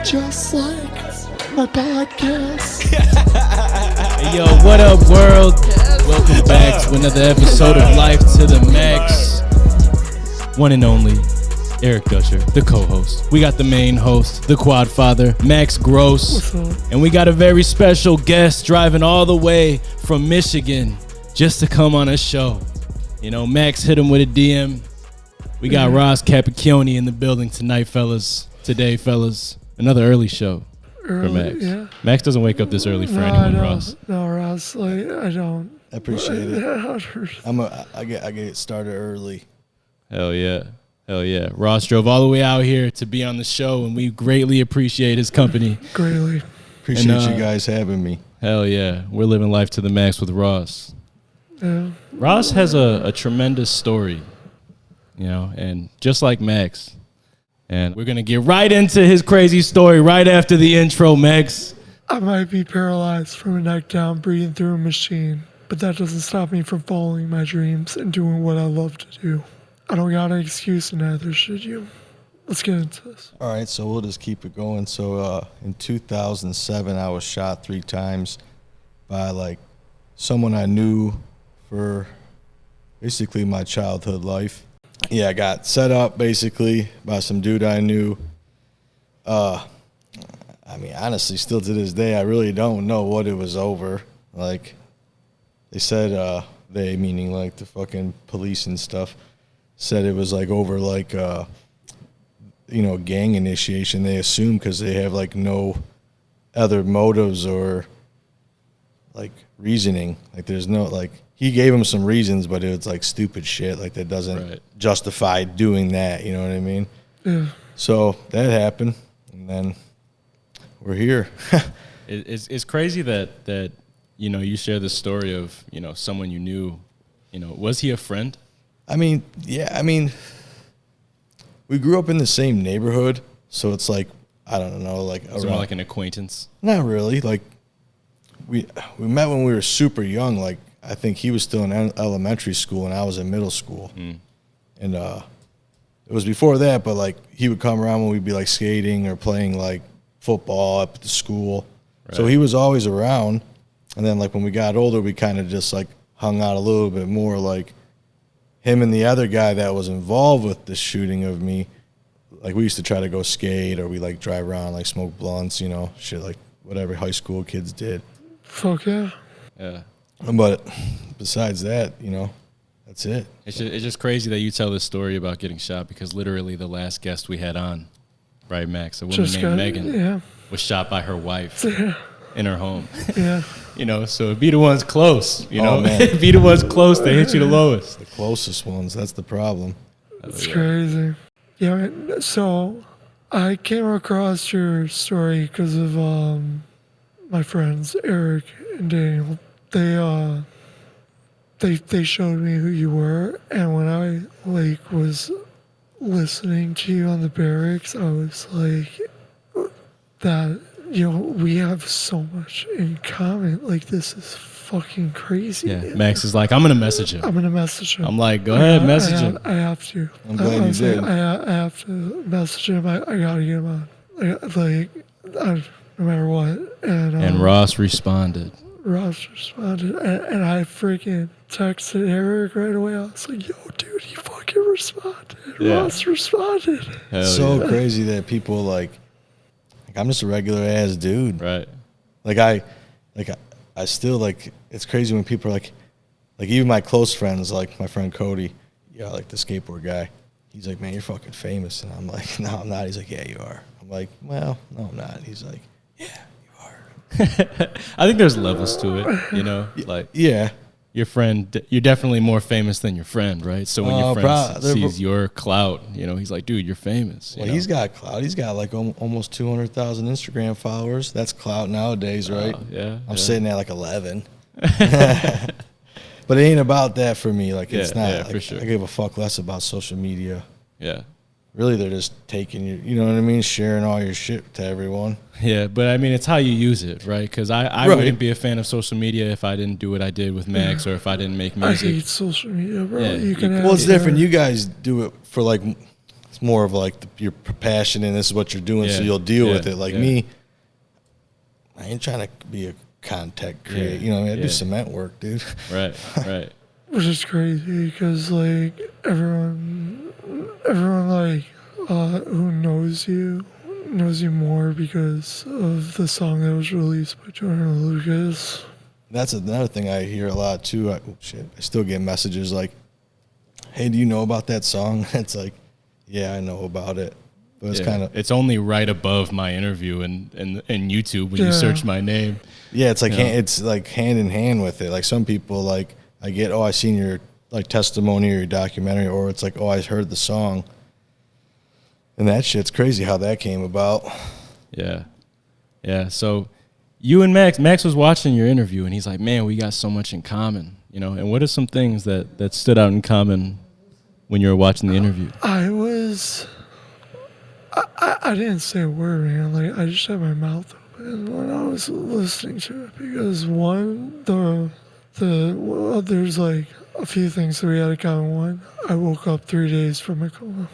just like my podcast. Hey, yo, what up, world? Welcome back to another episode of Life to the Max. One and only Eric Dutcher, the co-host. We got the main host, the quad father, Max Gross. And we got a very special guest driving all the way from Michigan just to come on a show. You know, Max hit him with a DM. We got Ross Capicchioni in the building tonight, fellas. Today, fellas, another early show for Max. Yeah. Max doesn't wake up this early for anyone, Ross. No, Ross, like, I don't. I appreciate it. I get started early. Hell yeah. Hell yeah. Ross drove all the way out here to be on the show, and we greatly appreciate his company. Greatly. Appreciate you guys having me. Hell yeah. We're living life to the max with Ross. Yeah. Ross has a tremendous story, you know, and just like Max. And we're going to get right into his crazy story right after the intro, Max. I might be paralyzed from the neck down breathing through a machine, but that doesn't stop me from following my dreams and doing what I love to do. I don't got an excuse, and neither should you. Let's get into this. All right, so we'll just keep it going. So in 2007, I was shot 3 times by like someone I knew for basically my childhood life. Yeah, I got set up basically by some dude I knew. I mean, honestly, still to this day, I really don't know what it was over. Like, they said, they meaning like the fucking police and stuff, said it was like over like, you know, gang initiation. They assume because they have like no other motives or like reasoning. Like there's no like, he gave him some reasons, but it was like stupid shit. Like that doesn't justify doing that. You know what I mean? Yeah. So that happened, and then we're here. It's crazy that you know, you share this story of, you know, someone you knew. You know, was he a friend? I mean, yeah. I mean, we grew up in the same neighborhood, so it's like, I don't know, like Is it more like an acquaintance? Not really. Like we met when we were super young. Like I think he was still in elementary school and I was in middle school, and it was before that. But like he would come around when we'd be like skating or playing like football up at the school. Right. So he was always around. And then like when we got older, we kind of just like hung out a little bit more. Like him and the other guy that was involved with the shooting of me, like we used to try to go skate or we like drive around, like smoke blunts, you know, shit like whatever high school kids did. Fuck yeah. Yeah. But besides that, you know, that's it. It's just crazy that you tell this story about getting shot, because literally the last guest we had on, right, Max, a woman named Megan, was shot by her wife in her home. Yeah. You know, so it'd be the ones close, you know. It'd be the ones close that hit you the lowest. The closest ones, that's the problem. It's crazy. Yeah, so I came across your story because of my friends, Eric and Daniel. They showed me who you were, and when I like was listening to you on the barracks, I was like, that, you know, we have so much in common. Like, this is fucking crazy. Yeah, Max is like, I'm gonna message him. I'm like, go ahead, message him. I have to. I'm glad you did. I have to message him. I gotta get him on. No matter what. And Ross responded. And I freaking texted Eric right away. I was like, yo, dude, he fucking responded. Yeah. Ross responded. So crazy that people like I'm just a regular ass dude. Right. Like I still like, it's crazy when people are like even my close friends, like my friend Cody, yeah, like the skateboard guy. He's like, man, you're fucking famous. And I'm like, no, I'm not. He's like, yeah, you are. I'm like, well, no, I'm not. He's like, yeah, you are. I think there's levels to it, you know? Like, yeah. Your friend, you're definitely more famous than your friend, right? So when your friend sees your clout, you know, he's like, dude, you're famous. Well, he's got clout. He's got like almost 200,000 Instagram followers. That's clout nowadays, right? Yeah. I'm sitting at like 11. But it ain't about that for me. Like, it's not. Yeah, like, for sure. I give a fuck less about social media. Yeah. Really, they're just taking you know what I mean? Sharing all your shit to everyone. Yeah, but I mean, it's how you use it, right? Because I wouldn't be a fan of social media if I didn't do what I did with Max or if I didn't make music. I hate social media, bro. Yeah. You can well, it's different. You guys do it for like it's more of like your passion and this is what you're doing, so you'll deal with it. Like me, I ain't trying to be a contact creator. You know, I do cement work, dude. Right. Which is crazy because like everyone like who knows you more because of the song that was released by Jordan Lucas. That's another thing I hear a lot too. I still get messages like, "Hey, do you know about that song?" It's like, yeah, I know about it, but it's kind of it's only right above my interview and YouTube when you search my name. Yeah, it's like it's like hand in hand with it. Like some people like I get, I seen your like testimony or your documentary, or it's like, I heard the song. And that shit's crazy how that came about. Yeah. So you and Max was watching your interview and he's like, man, we got so much in common, you know? And what are some things that stood out in common when you were watching the interview? I didn't say a word, man. Like I just had my mouth open when I was listening to it because there's like a few things that we had in common. One, I woke up 3 days from a coma.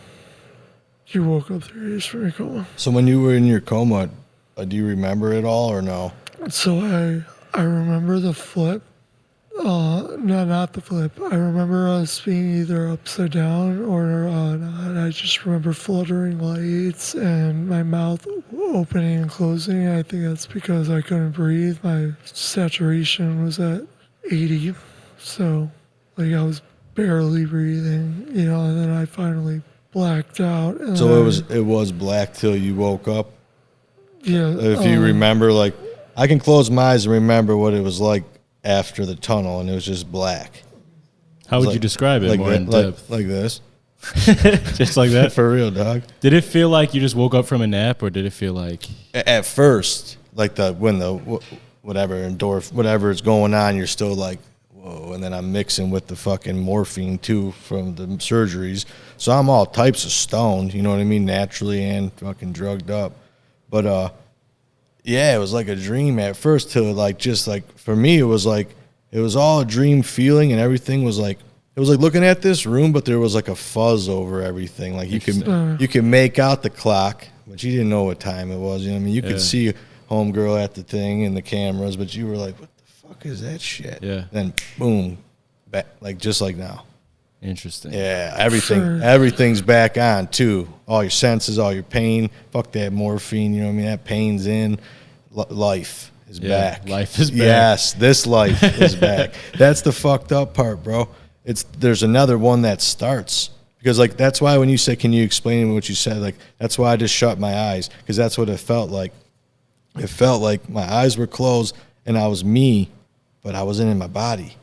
You woke up 3 days from a coma. So when you were in your coma, do you remember it all or no? So I remember the flip. No, not the flip. I remember us being either upside down or not. I just remember fluttering lights and my mouth opening and closing. I think that's because I couldn't breathe. My saturation was at 80. So, like, I was barely breathing, you know, and then I finally blacked out. And so it was black till you woke up? Yeah. If you remember, like, I can close my eyes and remember what it was like after the tunnel, and it was just black. How would you describe it like more in depth? Like this. Just like that? For real, dog. Did it feel like you just woke up from a nap, or did it feel like... At first, like when the whatever is going on, you're still like, whoa, and then I'm mixing with the fucking morphine too from the surgeries. So I'm all types of stoned, you know what I mean, naturally and fucking drugged up. But yeah, it was like a dream at first till like just like for me it was all a dream feeling and everything was like it was like looking at this room, but there was like a fuzz over everything. Like you could make out the clock, but you didn't know what time it was. You know what I mean? You could see homegirl at the thing and the cameras, but you were like, what the fuck is that shit? Yeah. Then boom, back, like just like now. Interesting. Yeah, everything's back on too. All your senses, all your pain. Fuck that morphine. You know what I mean? That pain's in. Life is back. Life is back. Yes, this life is back. That's the fucked up part, bro. There's another one that starts because like that's why when you say, can you explain what you said? Like that's why I just shut my eyes because that's what it felt like. It felt like my eyes were closed and I was me, but I wasn't in my body.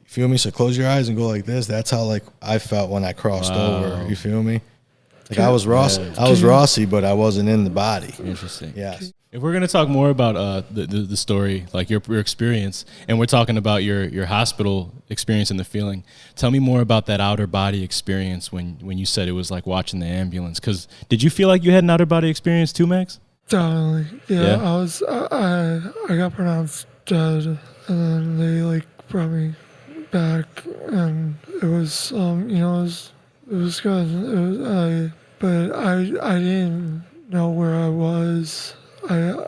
You feel me? So close your eyes and go like this. That's how like I felt when I crossed over. You feel me? Like I was Rossi, but I wasn't in the body. Interesting. Yes. If we're gonna talk more about the story, like your experience, and we're talking about your hospital experience and the feeling, tell me more about that outer body experience when you said it was like watching the ambulance. Because did you feel like you had an outer body experience too, Max? Definitely. Yeah. I got pronounced dead, and then they like brought me back, and it was it was good. But I didn't know where I was. I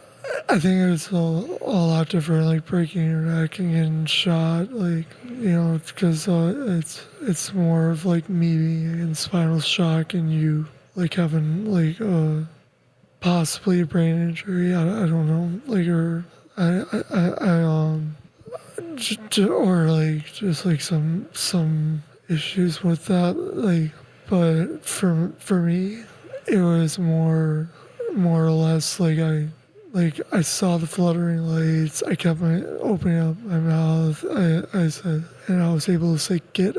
think it's a lot different, like breaking your neck and getting shot, like, you know, because it's more of like me being in spinal shock and you like having like possibly a brain injury. I don't know, like, or or like just like some issues with that, like. But for me, it was more or less like I saw the fluttering lights. I kept opening up my mouth. I said, and I was able to say, "Get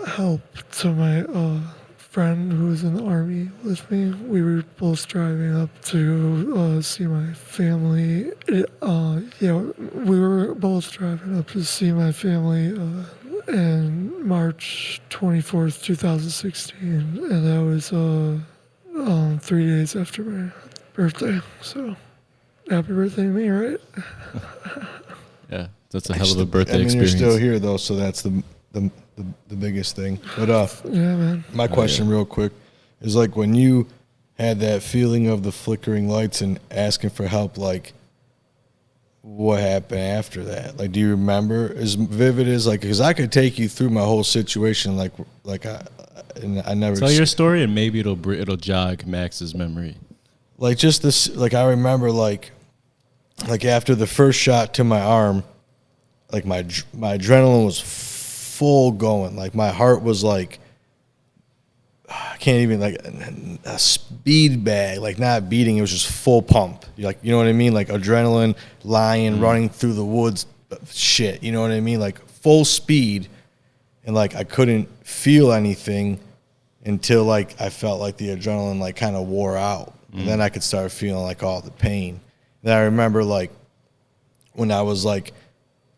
help" to my friend who was in the army with me. We were both driving up to see my family. We were both driving up to see my family. And March 24th, 2016, and that was 3 days after my birthday. So, happy birthday to me, right? Yeah, that's a hell of a birthday experience. You're still here though, so that's the biggest thing. But yeah, man. My question, real quick, is like when you had that feeling of the flickering lights and asking for help, like what happened after that? Like, do you remember as vivid as like, because I could take you through my whole situation, like I never tell your story and maybe it'll jog Max's memory. Like just this, like I remember like after the first shot to my arm, like my adrenaline was full going. Like my heart was like, I can't even, like a speed bag, like not beating. It was just full pump. Like, you know what I mean? Like adrenaline, lying, running through the woods, shit. You know what I mean? Like full speed. And like I couldn't feel anything until like I felt like the adrenaline like kind of wore out. And then I could start feeling like all the pain. And I remember like when I was like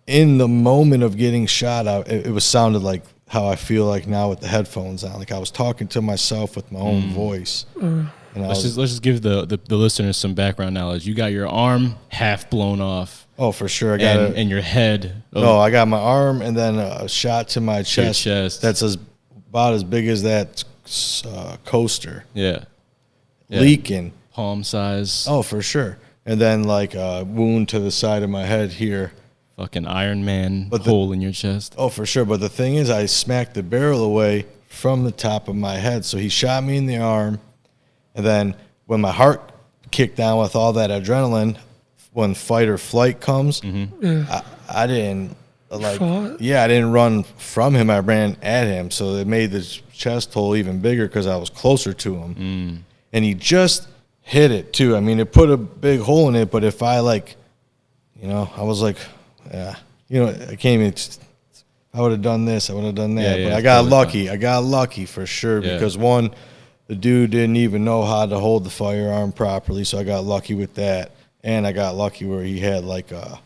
in the moment of getting shot, it was sounded like how I feel like now with the headphones on. Like I was talking to myself with my own voice. And let's just give the listeners some background knowledge. You got your arm half blown off. Oh, for sure. I got and your head. Oh. No, I got my arm and then a shot to my chest. That's about as big as that coaster. Yeah. Leaking. Palm size. Oh, for sure. And then like a wound to the side of my head here. Fucking Iron Man hole in your chest. Oh, for sure. But the thing is, I smacked the barrel away from the top of my head. So he shot me in the arm. And then when my heart kicked down with all that adrenaline, when fight or flight comes, I didn't I didn't run from him. I ran at him. So it made the chest hole even bigger because I was closer to him. And he just hit it too. I mean, it put a big hole in it, but if I like, you know, I was like, yeah, you know, I can't even, I would have done this, I would have done that. But I got lucky. I got lucky for sure because one, the dude didn't even know how to hold the firearm properly. So I got lucky with that. And I got lucky where he had like a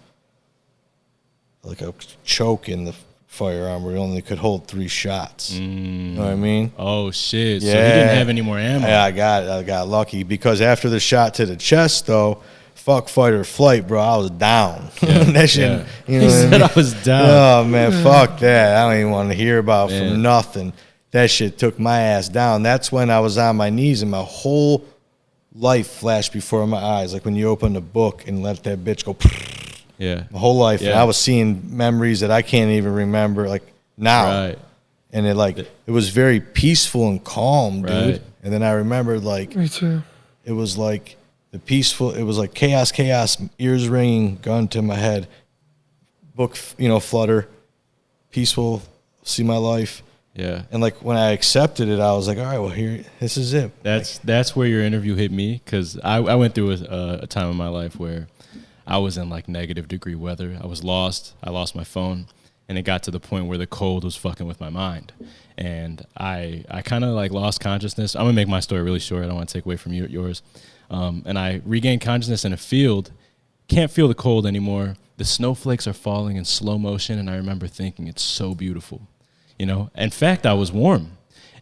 choke in the firearm where he only could hold 3 shots. You know what I mean? Oh shit! Yeah. So he didn't have any more ammo. Yeah, I got lucky because after the shot to the chest, though, fuck fight or flight, bro. I was down. That shit. You know he said I was down. Oh man, fuck that. I don't even want to hear about from nothing. That shit took my ass down. That's when I was on my knees and my whole life flashed before my eyes, like when you open a book and let that bitch go. Yeah, my whole life, and I was seeing memories that I can't even remember, like now. Right. And it was very peaceful and calm, dude. Right. And then I remembered, like, me too. It was like the peaceful. It was like chaos, ears ringing, gun to my head, book, you know, flutter, peaceful, see my life. Yeah. And like when I accepted it, I was like, all right, well, here, this is it. That's where your interview hit me because I went through a time in my life where I was in like negative degree weather. I was lost. I lost my phone, and it got to the point where the cold was fucking with my mind, and I kind of like lost consciousness. I'm gonna make my story really short. I don't want to take away from yours. And I regained consciousness in a field. Can't feel the cold anymore. The snowflakes are falling in slow motion, and I remember thinking it's so beautiful. You know, in fact, I was warm.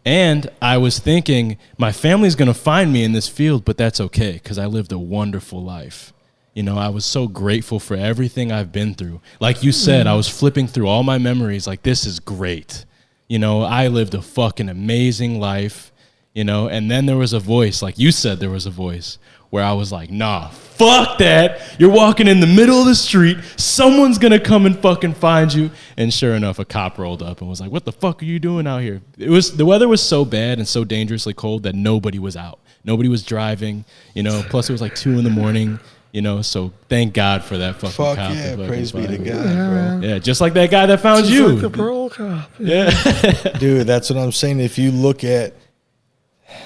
And I was thinking, my family's going to find me in this field, but that's okay because I lived a wonderful life. You know, I was so grateful for everything I've been through. Like you said, I was flipping through all my memories like, this is great. You know, I lived a fucking amazing life, you know, and then there was a voice, like you said, there was a voice where I was like, nah, fuck that. You're walking in the middle of the street. Someone's going to come and fucking find you. And sure enough, a cop rolled up and was like, what the fuck are you doing out here? The weather was so bad and so dangerously cold that nobody was out. Nobody was driving, you know, plus it was like 2 a.m, you know, so thank God for that fucking cop. Fuck yeah, praise be to God, bro. Yeah, just like that guy that found just you. Like the parole cop. Yeah. Dude, that's what I'm saying. If you look at,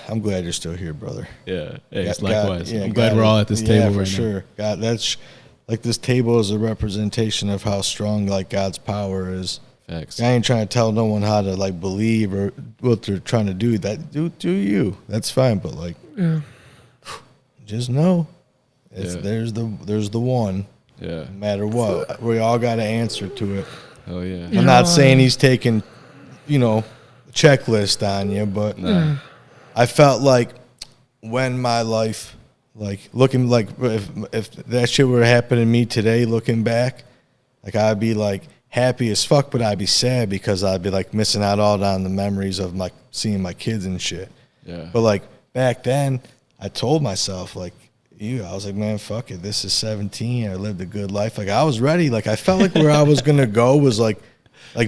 I'm glad you're still here, brother. Yeah, hey, likewise. I'm glad we're all at this table right now. Yeah, for sure. God, that's like this table is a representation of how strong like God's power is. Facts. I ain't trying to tell no one how to like believe or what they're trying to do. That do you? That's fine, but like, just know, there's the one. Yeah. No matter what, we all got to answer to it. Oh yeah. I'm not saying he's taking, you know, checklist on you, but I felt like when my life, like looking like if that shit were happening to me today, looking back, like I'd be like happy as fuck, but I'd be sad because I'd be like missing out all on the memories of like seeing my kids and shit. Yeah. But like back then, I told myself like, I was like, man, fuck it. This is 17. I lived a good life. Like I was ready. Like I felt like where I was gonna go was like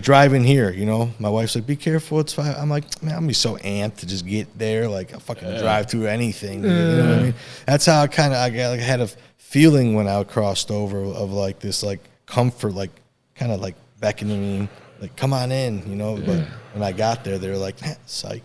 driving here. You know, my wife's like, be careful. It's fine. I'm like, man, I'm gonna be so amped to just get there. Like I fucking drive through anything. You know what I mean? That's how I had a feeling when I crossed over of like this like comfort, like kind of like beckoning me, like come on in. You know, but when I got there, they were like, psych.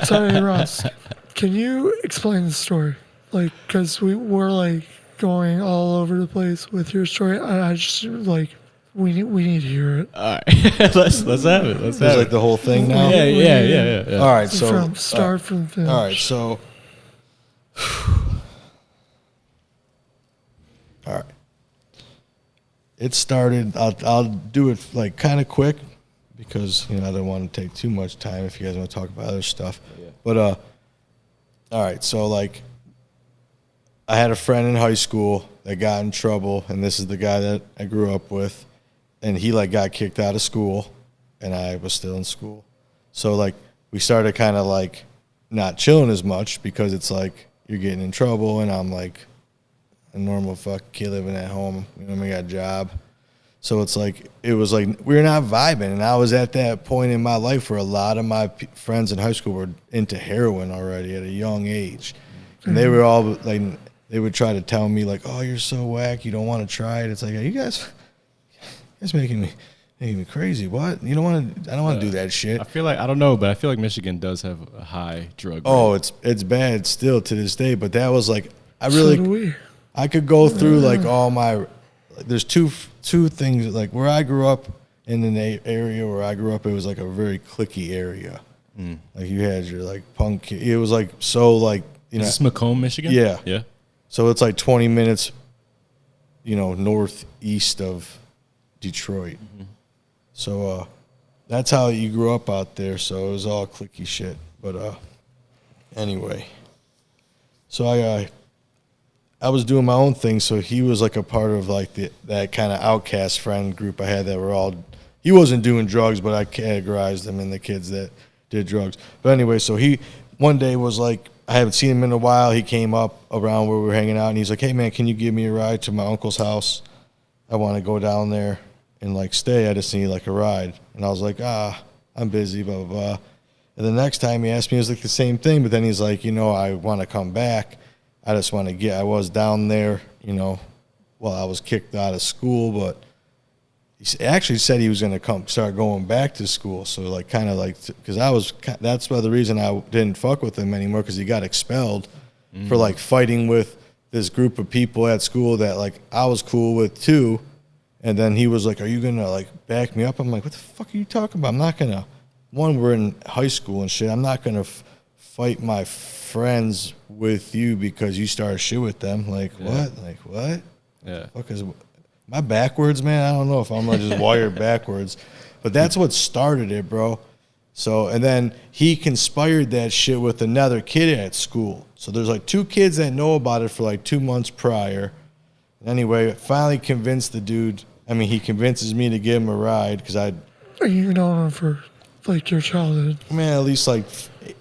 Sorry, Ross. Can you explain the story? Like, because we're like going all over the place with your story. I just like we need to hear it. All right, let's have it. Let's It's have like it. the whole thing now. Yeah. All right, so From start from finish. all right, so all right. It started. I'll do it like kind of quick because I don't want to take too much time if you guys want to talk about other stuff. But all right, so like I had a friend in high school that got in trouble, and this is the guy that I grew up with, and he like got kicked out of school, and I was still in school. So like we started kind of like not chilling as much because it's like you're getting in trouble, and I'm like a normal fuck kid living at home. I got a job. So it's like, it was like, we're not vibing. And I was at that point in my life where a lot of my friends in high school were into heroin already at a young age. And they were all like, they would try to tell me like, oh, you're so whack. You don't want to try it. It's like, you guys making me crazy. What? I don't want to do that shit. I feel like, I don't know, but I feel like Michigan does have a high drug rate. Oh, it's bad still to this day. But that was like, So do we. I could go through like all my. There's two things like where I grew up in the area where I grew up. It was like a very cliquey area. Like you had your like punk. It was like so like Is this Macomb, Michigan? Yeah. So it's like 20 minutes, northeast of Detroit. So that's how you grew up out there. So it was all cliquey shit. But anyway, so I was doing my own thing, so he was like a part of like that kind of outcast friend group I had that were all. He wasn't doing drugs, but I categorized him in the kids that did drugs. But anyway, so he one day was like, I haven't seen him in a while. He came up around where we were hanging out, and he's like, "Hey man, can you give me a ride to my uncle's house? I want to go down there and like stay. I just need like a ride." And I was like, I'm busy, blah blah blah. And the next time he asked me, it was like the same thing, but then he's like, I want to come back. I just want to I was down there, while I was kicked out of school, but he actually said he was going to start going back to school. So like kind of like, because that's why the reason I didn't fuck with him anymore, because he got expelled for like fighting with this group of people at school that like I was cool with too. And then he was like, are you going to like back me up? I'm like, what the fuck are you talking about? I'm not going to, we're in high school and shit. I'm not going to fight my friends with you because you started shit with them. Like, what? Like, what? Yeah. Fuck is my backwards, man? I don't know if I'm like just wired backwards. But that's what started it, bro. So, and then he conspired that shit with another kid at school. So there's like 2 kids that know about it for like 2 months prior. Anyway, finally convinced the dude. I mean, he convinces me to give him a ride because You've known him for like your childhood. Man, at least like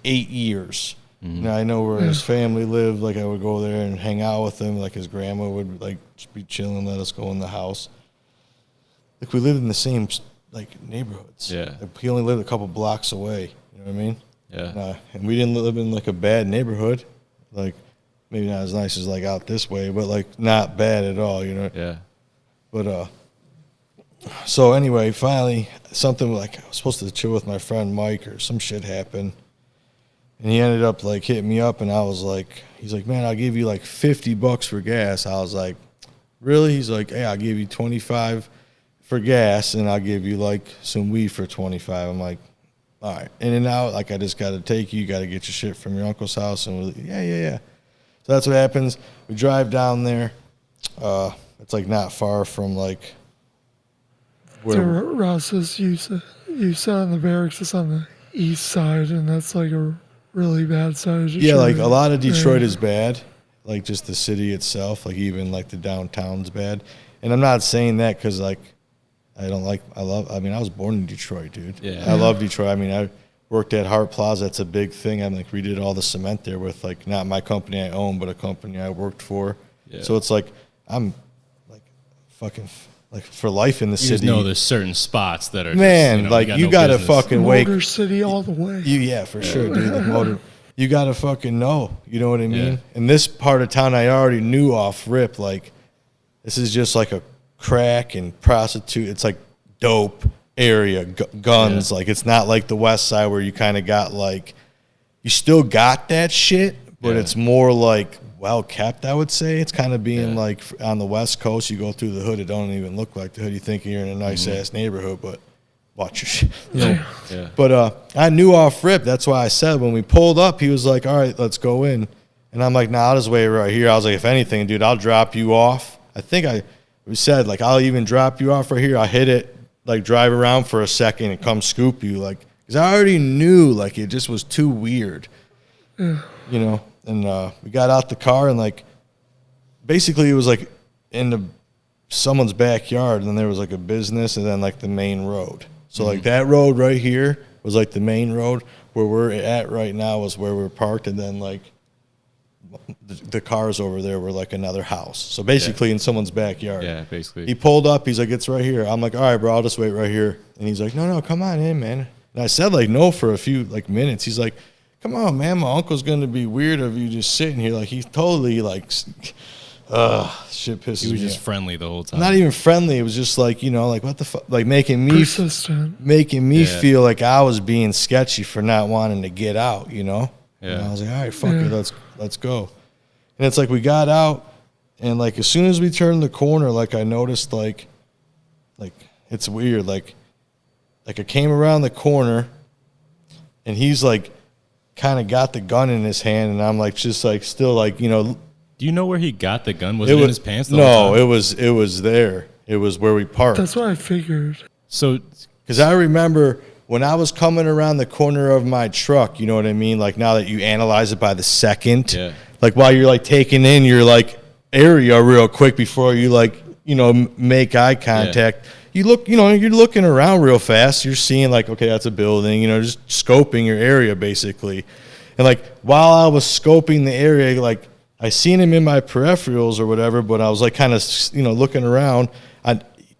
8 years. I know where his family lived. Like I would go there and hang out with him. Like his grandma would like just be chilling, let us go in the house. Like we lived in the same like neighborhoods. Yeah. Like, he only lived a couple blocks away. You know what I mean? Yeah. And we didn't live in like a bad neighborhood. Like maybe not as nice as like out this way, but like not bad at all. Yeah. But so anyway, finally something like I was supposed to chill with my friend Mike or some shit happened. And he ended up like hitting me up, and I was like, he's like, man, I'll give you like $50 for gas. I was like, really? He's like, hey, I'll give you 25 for gas, and I'll give you like some weed for 25. I'm like, all right. In and out, like I just got to take you. You got to get your shit from your uncle's house. And we're like, yeah. So that's what happens. We drive down there. It's like not far from like So Ross says you said on the barracks is on the east side, and that's like a really bad side of Detroit. Yeah, like a lot of Detroit is bad, like just the city itself, like even like the downtown's bad. And I'm not saying that because like I was born in Detroit, dude. Yeah. I love Detroit. I mean, worked at Hart Plaza. That's a big thing. I'm like redid all the cement there with like not my company I own, but a company I worked for. Yeah. So it's like I'm like fucking like for life in the city. You just know there's certain spots that are man, just, like you gotta fucking wake Motor City all the way. Yeah, for sure, dude. The motor. You gotta fucking know. You know what I mean? Yeah. In this part of town, I already knew off rip. Like this is just like a crack and prostitute. It's like dope area, guns. Like it's not like the West Side where you kind of got like you still got that shit, but it's more like well kept. I would say it's kind of being like on the West Coast. You go through the hood, it don't even look like the hood. You think you're in a nice ass neighborhood, but watch your shit. You know? Yeah. But I knew off rip. That's why I said when we pulled up, he was like, "All right, let's go in." And I'm like, "Nah, I'll just wait right here." I was like, "If anything, dude, I'll drop you off." I think we said like I'll even drop you off right here. I hit it, like drive around for a second and come scoop you, like because I already knew like it just was too weird, you know. And we got out the car and like basically it was like in someone's backyard, and then there was like a business and then like the main road. So like that road right here was like the main road. Where we're at right now is where we're parked, and then like the cars over there were like another house. So basically in someone's backyard. Yeah, basically. He pulled up. He's like, "It's right here." I'm like, "All right, bro, I'll just wait right here." And he's like, "No, come on in, man." And I said like no for a few like minutes. He's like, "Come on, man, my uncle's gonna be weird of you just sitting here." Like he's totally like, shit pisses me off. He was just friendly the whole time. Not even friendly. It was just like, you know, like what the fuck, like making me feel like I was being sketchy for not wanting to get out, you know. Yeah. And I was like, "All right, fuck it, let's go." And it's like we got out, and like as soon as we turned the corner, like I noticed like it's weird, like I came around the corner, and he's like kind of got the gun in his hand, and I'm like just like still like, you know. Do you know where he got the gun? Was it in his pants the No, whole time? it was there. It was where we parked. That's what I figured. So, because I remember when I was coming around the corner of my truck, you know what I mean? Like now that you analyze it by the second, like while you're like taking in your like area real quick before you like, you know, make eye contact. You look, you know, you're looking around real fast. You're seeing like, okay, that's a building, you know, just scoping your area basically. And like while I was scoping the area, like I seen him in my peripherals or whatever, but I was like kind of, you know, looking around.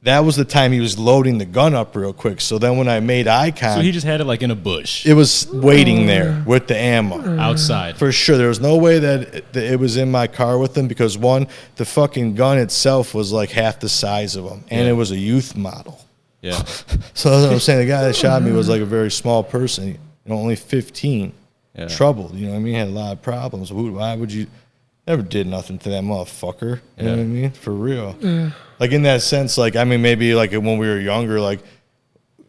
That was the time he was loading the gun up real quick. So then when I made eye contact. So he just had it like in a bush. It was waiting there with the ammo. Outside. For sure. There was no way that it was in my car with him because, one, the fucking gun itself was like half the size of him. And it was a youth model. Yeah. So that's what I'm saying. The guy that shot me was like a very small person, you know, only 15. Yeah. Troubled, you know what I mean? Had a lot of problems. Why would you? Never did nothing to that motherfucker. You know what I mean? For real. Yeah. Like in that sense, like, I mean, maybe like when we were younger, like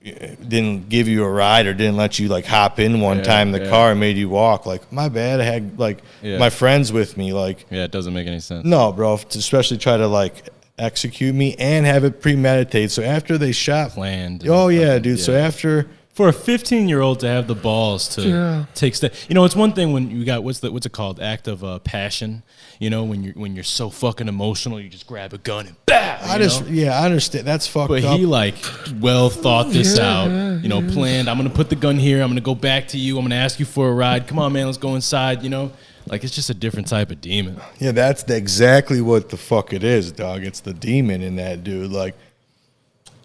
didn't give you a ride or didn't let you like hop in one time in the car and made you walk. Like, my bad. I had like my friends with me. Like, yeah, it doesn't make any sense. No, bro. To especially try to like execute me and have it premeditated. So after they shot. Planned. Oh, yeah, dude. Yeah. So after. For a 15-year-old to have the balls to take steps, you know, it's one thing when you got what's it called, act of passion. You know, when you're so fucking emotional, you just grab a gun and bam. I understand. That's fucked up. But he like well thought this out. You know, planned. I'm gonna put the gun here. I'm gonna go back to you. I'm gonna ask you for a ride. Come on, man. Let's go inside. You know, like it's just a different type of demon. Yeah, that's exactly what the fuck it is, dog. It's the demon in that dude. Like,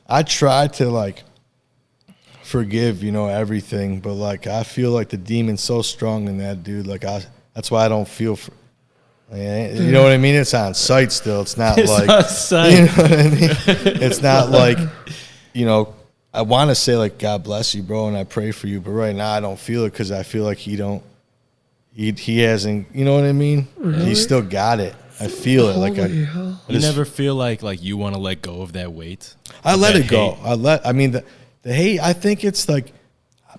I try to like forgive, you know, everything, but like I feel like the demon's so strong in that dude. Like that's why I don't feel you know what I mean? It's on sight still. It's not like on sight. You know what I mean? It's not like, you know, I want to say like God bless you, bro, and I pray for you, but right now I don't feel it because I feel like he hasn't, you know what I mean? Really? He still got it. I feel it. Like you never feel like you want to let go of that weight. I let it go. I mean the hate, I think it's like, I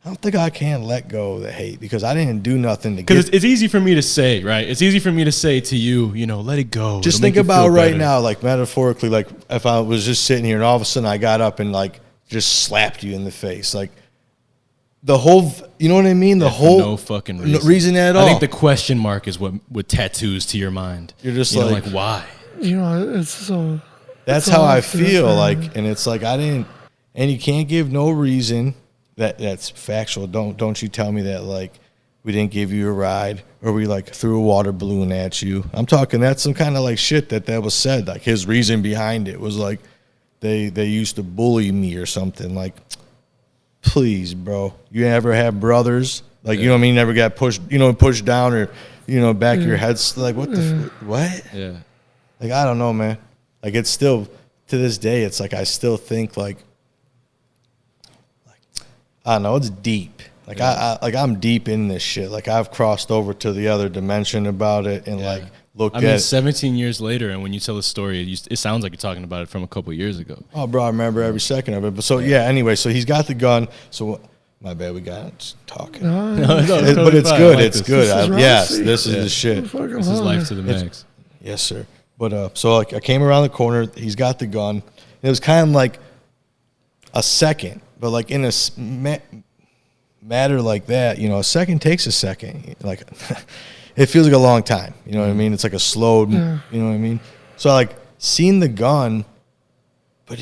don't think I can let go of the hate because I didn't do nothing to get. Because it's easy for me to say, right? It's easy for me to say to you, you know, let it go. Just think about right now, like metaphorically, like if I was just sitting here and all of a sudden I got up and like just slapped you in the face, like the whole, you know what I mean? The whole no fucking reason. No reason at all. I think the question mark is what tattoos to your mind. You're just you know, like why? You know, it's so. That's how I feel, like, and it's like I didn't. And you can't give no reason that's factual. Don't you tell me that, like, we didn't give you a ride or we, like, threw a water balloon at you. I'm talking that's some kind of, like, shit that was said. Like, his reason behind it was, like, they used to bully me or something. Like, please, bro. You ever have brothers? Like, you know what I mean? Never got pushed down or, back of your head's like, what the what? Yeah. Like, I don't know, man. Like, it's still, to this day, it's like I still think, like I don't know, it's deep. Like, I'm deep in this shit. Like, I've crossed over to the other dimension about it and, like, looked at it. 17 years later, and when you tell the story, it sounds like you're talking about it from a couple of years ago. Oh, bro, I remember every second of it. But so, anyway, so he's got the gun. So, my bad, we got talking. No, but it's good. It's good. This This is the shit. This is life to the max. Yes, sir. But so, like, I came around the corner. He's got the gun. It was kind of like a second, but, like, in a matter like that, a second takes a second. Like, it feels like a long time. You know what I mean? It's like a slow, you know what I mean? So I, like, seen the gun, but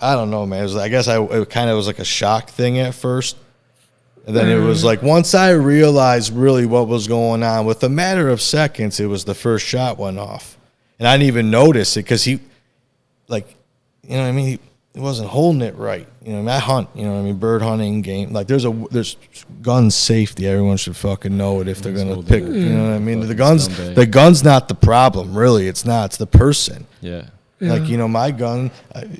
I don't know, man. It was, I guess it kind of was like a shock thing at first. And then it was like, once I realized really what was going on, with a matter of seconds, it was the first shot went off. And I didn't even notice it because he, like, you know what I mean? He wasn't holding it right. You know what I mean? I hunt, you know what I mean? Bird hunting, game. Like, there's gun safety. Everyone should fucking know it if they're going to pick, you know what I mean? The gun's not the problem, really. It's not. It's the person. Yeah. Like, my gun,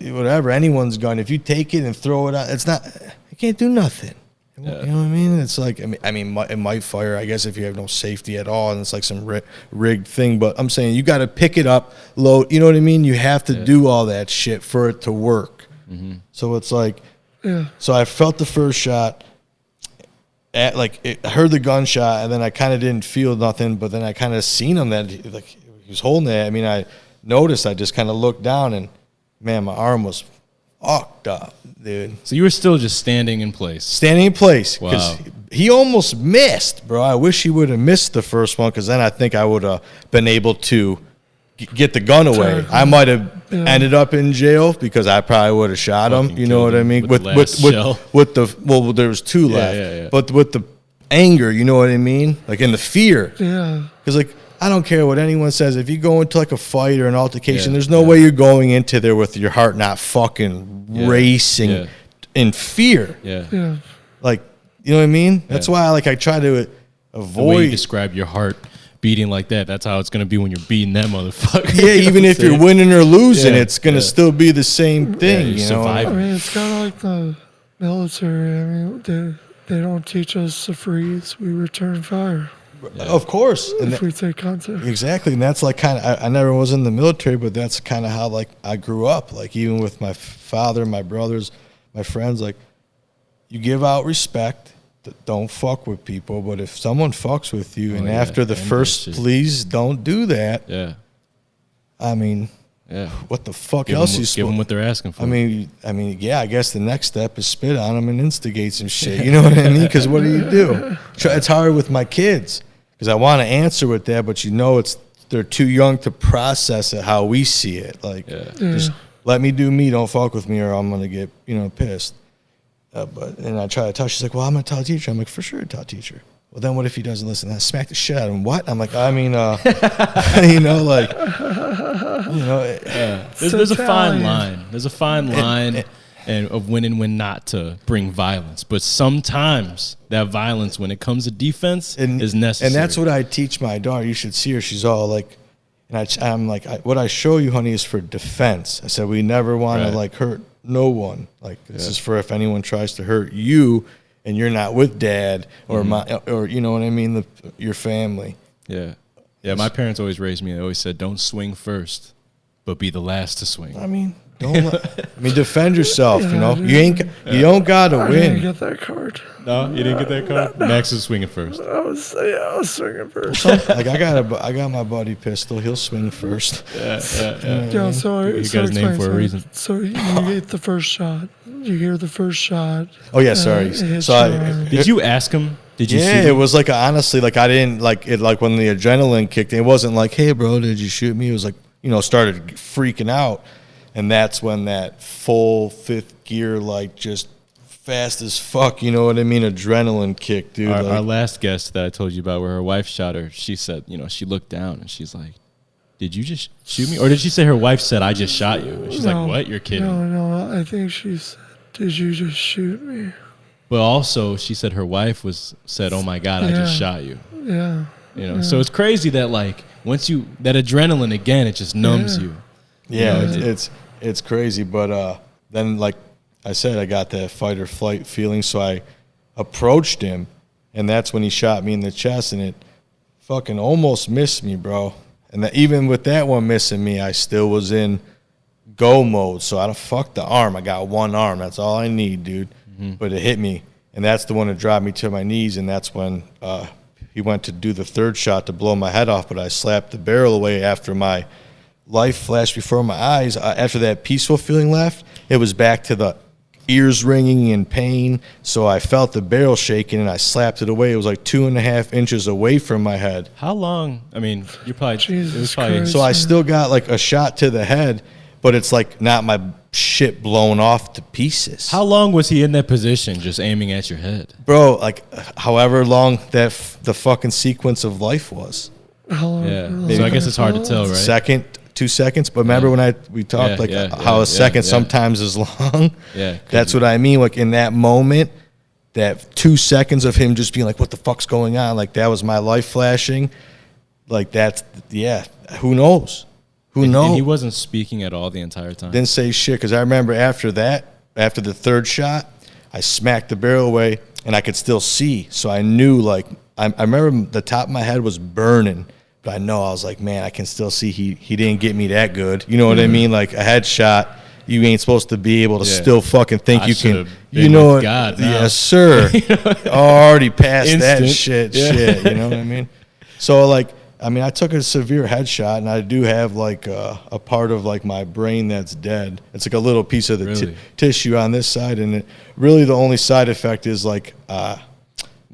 whatever, anyone's gun, if you take it and throw it out, it's not, it can't do nothing. Yeah. You know what I mean? It's like, it might fire, I guess, if you have no safety at all, and it's like some rigged thing. But I'm saying you got to pick it up, load. You know what I mean? You have to do all that shit for it to work. Mm-hmm. So it's like, so I felt the first shot. I heard the gunshot, and then I kind of didn't feel nothing. But then I kind of seen him that he was holding it. I mean, I noticed. I just kind of looked down, and man, my arm was fucked up, dude. So you were still just standing in place. Standing in place. Wow. He almost missed, bro. I wish he would have missed the first one, because then I think I would have been able to get the gun away. I might have ended up in jail because I probably would have shot him. You know what I mean? With the there was two left. Yeah. But with the anger, you know what I mean? Like, in the fear. Yeah. Because, like, I don't care what anyone says. If you go into, like, a fight or an altercation, there's no way you're going into there with your heart not fucking racing in fear. Yeah. Like, you know what I mean? That's why I try to avoid. The way you describe your heart beating like that, that's how it's going to be when you're beating that motherfucker. Yeah, even if you're winning or losing, it's going to still be the same thing. you know? survive. I mean, it's kind of like the military. I mean, they don't teach us to freeze. We return fire. Of course. If we take contact. Exactly. And that's like kind of, I never was in the military, but that's kind of how, like, I grew up. Like, even with my father, my brothers, my friends, like, you give out respect. Don't fuck with people. But if someone fucks with you, and after the first, please don't do that. Yeah. I mean, what the fuck Give else them what they're asking for. I mean, yeah, I guess the next step is spit on them and instigate some shit. You know what I mean? Because what do? It's hard with my kids because I want to answer with that, but they're too young to process it how we see it. Like, just let me do me. Don't fuck with me, or I'm gonna get pissed. And I try to tell. She's like, "Well, I'm gonna tell a teacher." I'm like, "For sure, tell a teacher." Well, then what if he doesn't listen? I smack the shit out of him. What? I'm like, I mean, There's a fine line. There's a fine line of when and when not to bring violence. But sometimes that violence, when it comes to defense, is necessary. And that's what I teach my daughter. You should see her. She's all like, and I'm like, what I show you, honey, is for defense. I said, we never want to like hurt no one. Like, this is for if anyone tries to hurt you and you're not with dad or or you know what I mean, your family. Yeah. My parents always raised me. They always said, "Don't swing first, but be the last to swing." I mean, defend yourself. You know, you don't gotta win. I didn't get that card. No, you didn't get that card. Max is swinging first. I was swinging first. Like, I got my buddy pistol. He'll swing first. Yeah. So he got his name for a reason. So you get the first shot. You hear the first shot. Oh yeah, sorry. Did you ask him? Did you? Yeah, it was like, honestly, like, I didn't like it. Like, when the adrenaline kicked in, it wasn't like, "Hey, bro, did you shoot me?" It was like, started freaking out. And that's when that full fifth gear, like just fast as fuck, you know what I mean? Adrenaline kick, dude. Our last guest that I told you about, where her wife shot her, she said, she looked down and she's like, "Did you just shoot me?" Or did she say her wife said, "I just shot you"? And she's like, "What? You're kidding." No, I think she said, "Did you just shoot me?" But also, she said her wife said, "Oh my God, I just shot you." Yeah. So it's crazy that like once that adrenaline again, it just numbs you. Yeah, it's crazy. But then, like I said, I got that fight or flight feeling, so I approached him, and that's when he shot me in the chest, and it fucking almost missed me, bro. And even with that one missing me, I still was in go mode. So I fucked the arm. I got one arm. That's all I need, dude. Mm-hmm. But it hit me, and that's the one that dropped me to my knees, and that's when he went to do the third shot to blow my head off, but I slapped the barrel away after my life flashed before my eyes. After that peaceful feeling left, it was back to the ears ringing in pain. So I felt the barrel shaking, and I slapped it away. It was like 2.5 inches away from my head. How long? I mean, you're probably... Jesus Christ. So I still got like a shot to the head, but it's like not my shit blown off to pieces. How long was he in that position, just aiming at your head? Bro, like however long that the fucking sequence of life was. How long? Yeah. So I guess it's hard to tell, right? 2 seconds, but remember when we talked how a second sometimes is long? Yeah. That's what I mean. Like in that moment, that 2 seconds of him just being like, "What the fuck's going on?" Like that was my life flashing. Like that's who knows? Who knows? And he wasn't speaking at all the entire time. Didn't say shit, because I remember after the third shot, I smacked the barrel away and I could still see. So I knew, like, I remember the top of my head was burning. But I was like, man, I can still see he didn't get me that good. You know what I mean? Like a headshot, you ain't supposed to be able to still fucking think you can. You know what? God, now. Yes, sir. Already past that shit. You know what I mean? So like, I mean, I took a severe headshot, and I do have like a part of like my brain that's dead. It's like a little piece of the tissue on this side, and really the only side effect is like I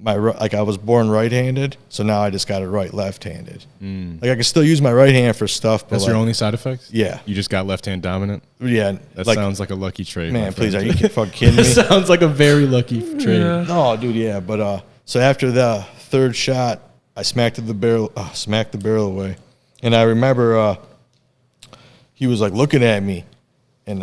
was born right-handed, so now I just got it left-handed. Like I can still use my right hand for stuff. But that's your only side effect? Yeah. You just got left-hand dominant? Yeah. That sounds like a lucky trait. Man, please, are you fucking kidding me? That sounds like a very lucky trait. Yeah. Oh, dude, yeah. But so after the third shot, I smacked the barrel away, and I remember he was like looking at me, and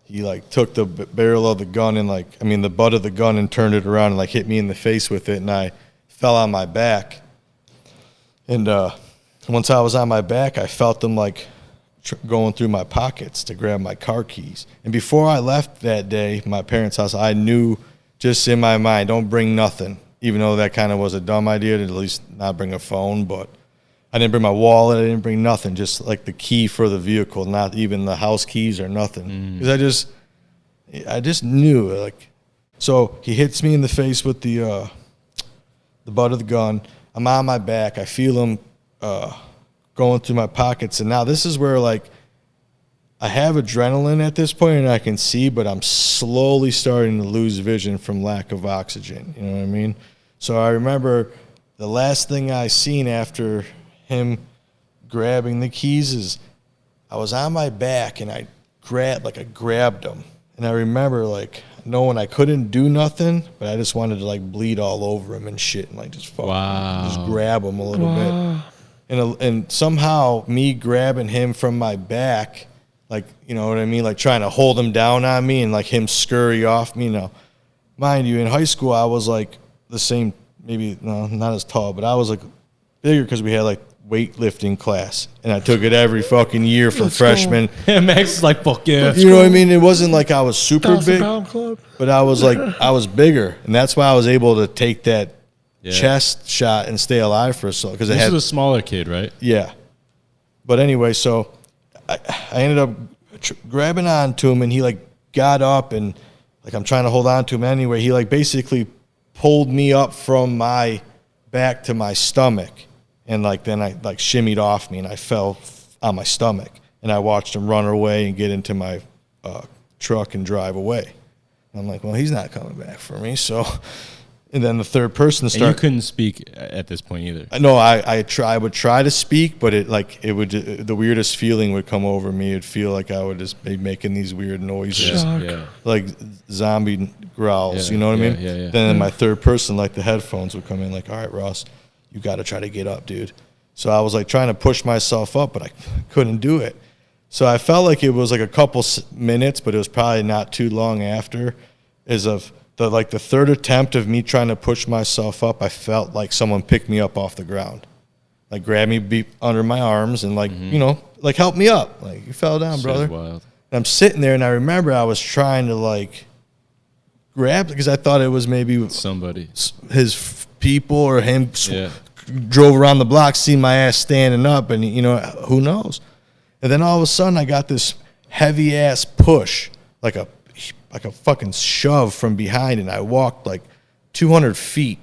he like took the barrel of the gun and the butt of the gun and turned it around and like hit me in the face with it, and I fell on my back. And once I was on my back, I felt them like going through my pockets to grab my car keys. And before I left that day, my parents' house, I knew just in my mind, don't bring nothing. Even though that kind of was a dumb idea to at least not bring a phone, but I didn't bring my wallet. I didn't bring nothing, just like the key for the vehicle, not even the house keys or nothing. Because I just knew, like. So he hits me in the face with the butt of the gun. I'm on my back. I feel him going through my pockets, and now this is where like I have adrenaline at this point, and I can see, but I'm slowly starting to lose vision from lack of oxygen. You know what I mean? So I remember the last thing I seen after him grabbing the keys is I was on my back, and I grabbed him. And I remember like knowing I couldn't do nothing, but I just wanted to like bleed all over him and shit, and like just grab him a little bit. And somehow me grabbing him from my back, like, you know what I mean? Like trying to hold him down on me and like him scurry off me. Now, mind you, in high school, I was like the same, maybe not as tall, but I was like bigger because we had like weightlifting class, and I took it every fucking year from freshman. Max is like, fuck yeah. You know what I mean? It wasn't like I was super big, club. but I was like, I was bigger, and that's why I was able to take that chest shot and stay alive for so. Because this was a smaller kid, right? Yeah. But anyway, so I ended up grabbing onto him, and he like got up, and like I'm trying to hold on to him anyway. He like basically pulled me up from my back to my stomach, and like then I like shimmied off me, and I fell on my stomach, and I watched him run away and get into my truck and drive away. And I'm like, well, he's not coming back for me, so And then the third person And started. you couldn't speak at this point either. No, I would try to speak, but the weirdest feeling would come over me. It'd feel like I would just be making these weird noises, Shock. like zombie growls. Yeah, you know what I mean? yeah. Then my third person, like the headphones would come in, like, all right, Ross, you got to try to get up, dude. So I was like trying to push myself up, but I couldn't do it. So I felt like it was like a couple minutes, but it was probably not too long after, the third attempt of me trying to push myself up, I felt like someone picked me up off the ground, like grabbed me under my arms and like, like help me up. Like, you fell down, Shit brother. is wild. And I'm sitting there and I remember I was trying to like grab, because I thought it was maybe Somebody. his people or him Yeah. drove around the block, seen my ass standing up, and who knows. And then all of a sudden I got this heavy ass push, like a fucking shove from behind, and I walked like 200 feet.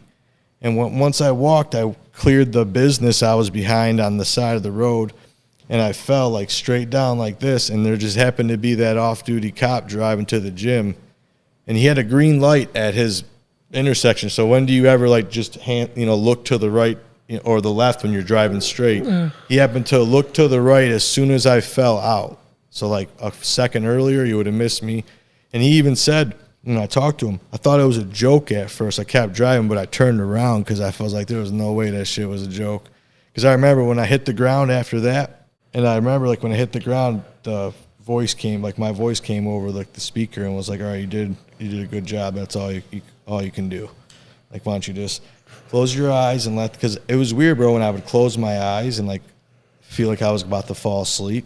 And once I walked, I cleared the business I was behind on the side of the road, and I fell like straight down like this, and there just happened to be that off-duty cop driving to the gym, and he had a green light at his intersection. So when do you ever like just look to the right or the left when you're driving straight? He happened to look to the right as soon as I fell out. So like a second earlier, you would have missed me. And he even said, when I talked to him, I thought it was a joke at first. I kept driving, but I turned around because I felt like there was no way that shit was a joke. Because I remember when I hit the ground after that, and I remember like when I hit the ground, my voice came over like the speaker and was like, all right, you did a good job. That's all you can do. Like, why don't you just close your eyes and because it was weird, bro, when I would close my eyes and like feel like I was about to fall asleep,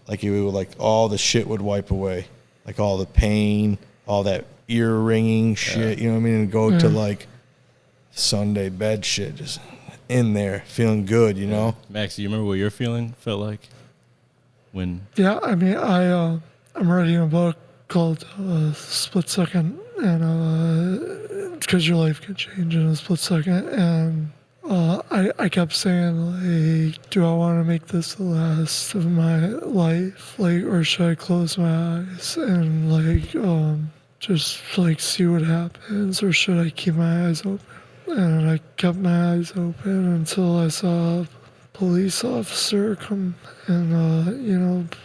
like it would, like all the shit would wipe away. Like all the pain, all that ear ringing shit, you know what I mean? And go to like Sunday bed shit, just in there, feeling good, Max, do you remember what your feeling felt like when? Yeah, I mean, I'm reading a book called Split Second, and because your life can change in a split second, and I kept saying, like, do I want to make this the last of my life, like, or should I close my eyes and like just like see what happens, or should I keep my eyes open? And I kept my eyes open until I saw a police officer come and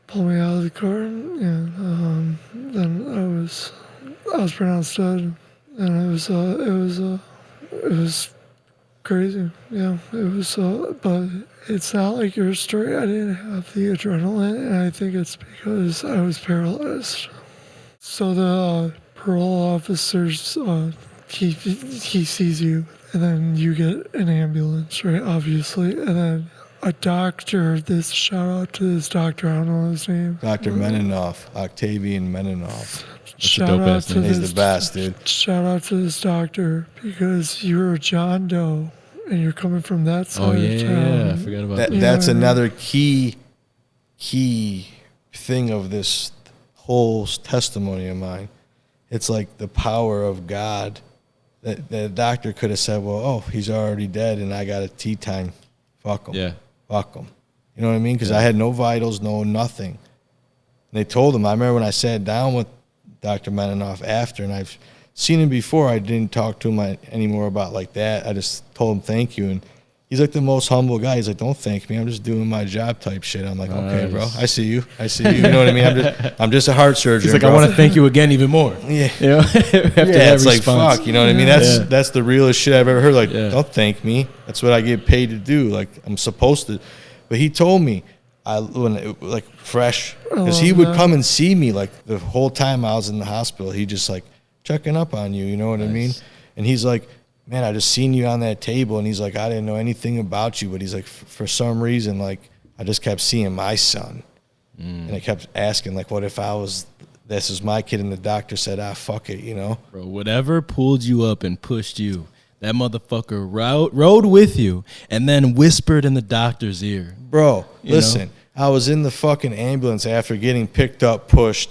pull me out of the car, and then I was pronounced dead, and it was crazy. Yeah, it was. But it's not like your story. I didn't have the adrenaline, and I think it's because I was paralyzed. So the parole officers, he sees you, and then you get an ambulance, right? Obviously, and then a doctor. This shout out to this doctor. I don't know his name. Dr. Meninoff, Octavian Meninoff. That's a dope ass name. He's the best, dude. Shout out to this doctor, because you're a John Doe and you're coming from that side Oh of yeah, town. I forgot about that. That's Yeah. another key thing of this whole testimony of mine. It's like the power of God. That the doctor could have said, well, oh, he's already dead and I got a tea time. Fuck him. Yeah. Fuck him. You know what I mean? Because I had no vitals, no nothing. And they told him, I remember when I sat down with Dr. Meninoff after, and I've seen him before, I didn't talk to him anymore about like that. I just told him thank you. And he's like the most humble guy. He's like, don't thank me. I'm just doing my job type shit. I'm like, okay, bro. I see you. You know what I mean? I'm just a heart surgeon. He's like, bro. I want to thank you again even more. Yeah. You know, after that It's like, fuck, you know what I mean? That's the realest shit I've ever heard. Like, don't thank me. That's what I get paid to do. Like, I'm supposed to. But he told me, fresh, because he would come and see me like the whole time I was in the hospital. He just like checking up on you, you know what I mean? And he's like, man, I just seen you on that table. And he's like, I didn't know anything about you, but he's like, for some reason, like I just kept seeing my son. And I kept asking, like, what if this is my kid? And the doctor said, fuck it, you know? Bro, whatever pulled you up and pushed you, that motherfucker rode with you and then whispered in the doctor's ear. Bro, listen, I was in the fucking ambulance after getting picked up, pushed.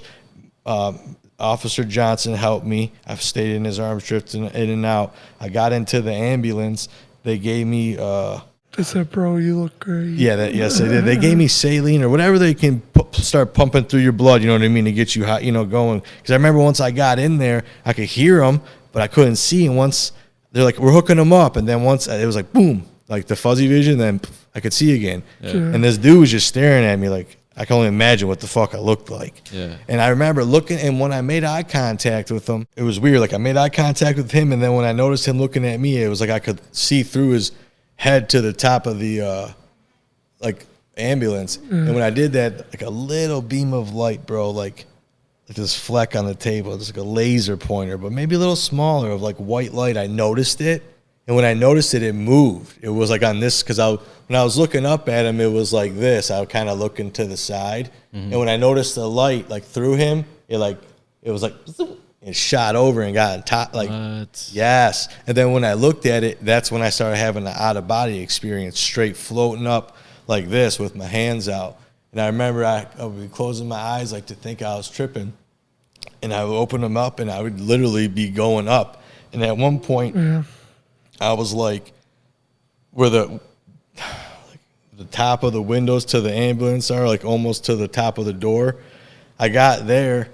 Officer Johnson helped me. I've stayed in his arms, drifting in and out. I got into the ambulance. They gave me... They said, bro, you look great. Yeah, yes, they did. They gave me saline or whatever they can start pumping through your blood, you know what I mean, to get you hot, going. Because I remember once I got in there, I could hear them, but I couldn't see. And once they're like, we're hooking him up. And then once it was like, boom, like the fuzzy vision, then I could see again. Yeah. And this dude was just staring at me like, I can only imagine what the fuck I looked like. Yeah. And I remember looking, and when I made eye contact with him, it was weird. Like I made eye contact with him, and then when I noticed him looking at me, it was like I could see through his head to the top of the like ambulance. And when I did that, like a little beam of light, bro, like this fleck on the table, just like a laser pointer, but maybe a little smaller of like white light. I noticed it. And when I noticed it, it moved. It was like on this, because when I was looking up at him, it was like this. I would kind of looking to the side. Mm-hmm. And when I noticed the light like through him, it was like, it shot over and got on top. Like, what? Yes. And then when I looked at it, that's when I started having an out-of-body experience, straight floating up like this with my hands out. And I remember I would be closing my eyes like to think I was tripping. And I would open them up, and I would literally be going up. And at one point, I was like, where the top of the windows to the ambulance are, like almost to the top of the door. I got there,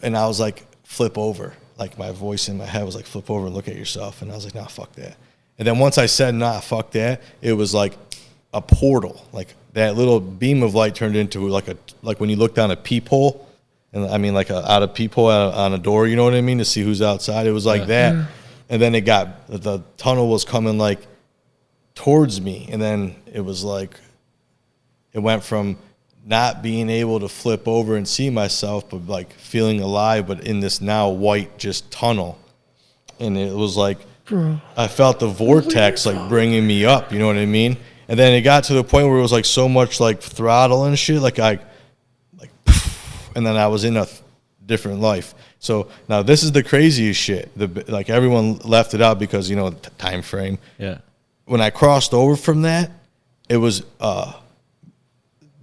and I was like, flip over. Like my voice in my head was like, flip over and look at yourself. And I was like, nah, fuck that. And then once I said, nah, fuck that, it was like a portal. Like that little beam of light turned into like when you look down a peephole, and I mean like out a peephole on a door, you know what I mean, to see who's outside. It was like that. Yeah. And then the tunnel was coming like towards me. And then it was like, it went from not being able to flip over and see myself, but like feeling alive, but in this now white just tunnel. And it was like, I felt the vortex like bringing me up, you know what I mean? And then it got to the point where it was like so much like throttle and shit, and then I was in a different life. So now this is the craziest shit. Like everyone left it out because, you know, the time frame. Yeah. When I crossed over from that, it was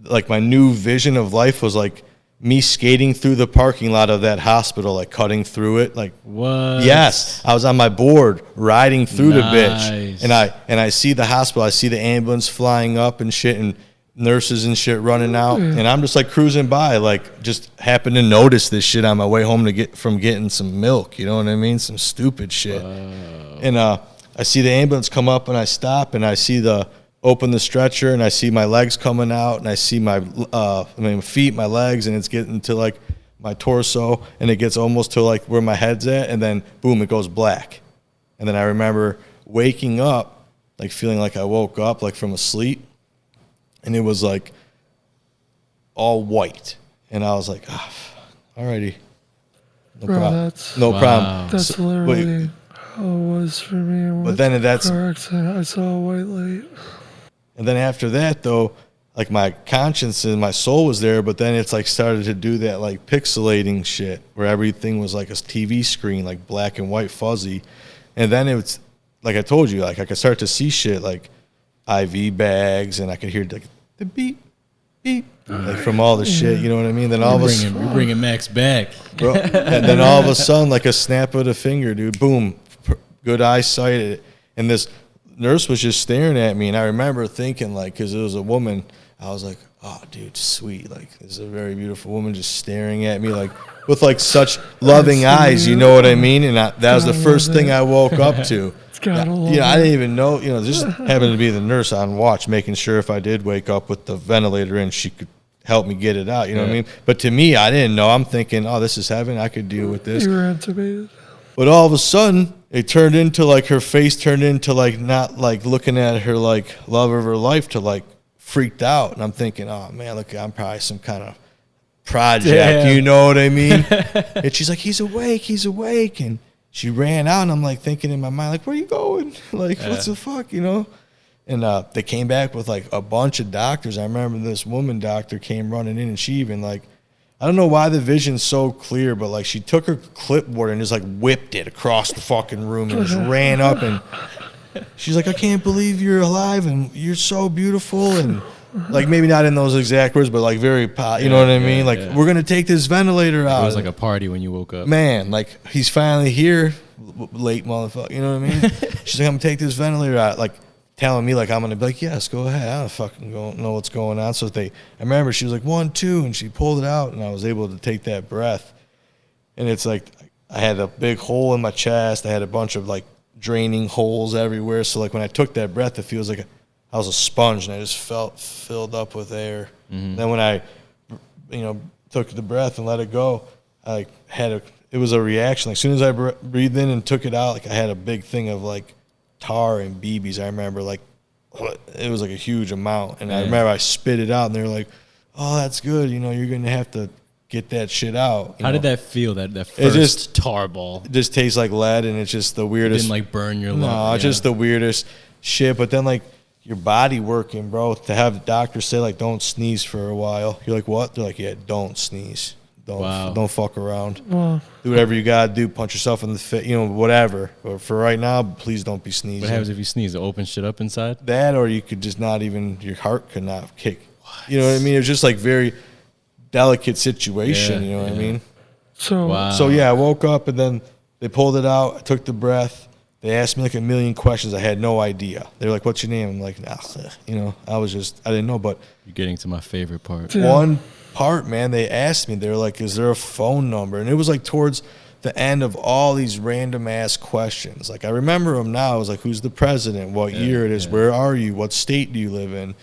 like my new vision of life was like me skating through the parking lot of that hospital, like cutting through it. Like what? Yes, I was on my board riding through the bitch, and I see the hospital. I see the ambulance flying up and shit, and nurses and shit running out, and I'm just like cruising by, like just happened to notice this shit on my way home from getting some milk, you know what I mean, some stupid shit. Wow. And I see the ambulance come up, and I stop, and I see open the stretcher, and I see my legs coming out, and I see my feet, my legs, and it's getting to like my torso, and it gets almost to like where my head's at, and then boom, it goes black. And then I remember waking up, like feeling like I woke up like from a sleep. And it was like all white. And I was like, alrighty. No problem. No problem. That's literally how it was for me. But then that's car accident, I saw a white light. And then after that though, like my conscience and my soul was there, but then it's like started to do that like pixelating shit where everything was like a TV screen, like black and white fuzzy. And then it was like I told you, like I could start to see shit like IV bags, and I could hear like the beep, beep, like from all the shit, you know what I mean? Then all of a sudden, we're bringing Max back, bro. And then all of a sudden, like a snap of the finger, dude, boom, good eyesight, and this nurse was just staring at me, and I remember thinking, like, because it was a woman, I was like, oh, dude, sweet, like this is a very beautiful woman just staring at me, like with like such loving eyes, you know what I mean? And that was the first thing I woke up to. I didn't even know, just happened to be the nurse on watch, making sure if I did wake up with the ventilator in, she could help me get it out, you know what I mean? But to me, I didn't know. I'm thinking, oh, this is heaven. I could deal with this. You were intubated. But all of a sudden, it turned into like her face turned into like not like looking at her like love of her life to like freaked out. And I'm thinking, oh, man, look, I'm probably some kind of project, you know what I mean? And she's like, he's awake. And she ran out, and I'm like thinking in my mind, like, where are you going? Like, what the fuck, you know? And they came back with like a bunch of doctors. I remember this woman doctor came running in, and she even like, I don't know why the vision's so clear, but like she took her clipboard and just like whipped it across the fucking room and just ran up, and she's like, I can't believe you're alive and you're so beautiful, and like maybe not in those exact words, but like very, you know what I mean? Like, we're going to take this ventilator out. It was like a party when you woke up. Man, like he's finally here, late motherfucker, you know what I mean? She's like, I'm going to take this ventilator out. Like telling me like I'm going to be like, yes, go ahead. I don't fucking know what's going on. So I remember she was like 1, 2, and she pulled it out, and I was able to take that breath. And it's like, I had a big hole in my chest. I had a bunch of like draining holes everywhere. So like when I took that breath, it feels like I was a sponge, and I just felt filled up with air. Then when I, took the breath and let it go, I it was a reaction. Like as soon as I breathed in and took it out, like I had a big thing of like tar and BBs. I remember like it was like a huge amount, and I remember I spit it out, and they were like, "Oh, that's good. You're gonna have to get that shit out." How did that feel? That first tar ball? It just tastes like lead, and it's just the weirdest. It didn't like burn your lung. No, it's just the weirdest shit. But then like your body working, bro. To have the doctors say like, "Don't sneeze for a while." You're like, "What?" They're like, "Yeah, don't sneeze. Don't fuck around. Wow. Do whatever you gotta do. Punch yourself in the face. Whatever. But for right now, please don't be sneezing." What happens if you sneeze? It opens shit up inside? That, or you could just not even, your heart could not kick. What? You know what I mean? It's just like very delicate situation. Yeah, you know what I mean? So, Wow. So yeah, I woke up, and then they pulled it out. I took the breath. They asked me like a million questions. I had no idea. They were like, "What's your name?" I'm like, "Nah." I didn't know. But You're getting to my favorite part. Yeah. one part, man, they asked me, they were like, "Is there a phone number?" And it was like towards the end of all these random ass questions. Like I remember them now. It was like, "Who's the president? What year it is? Where are you? What state do you live in?"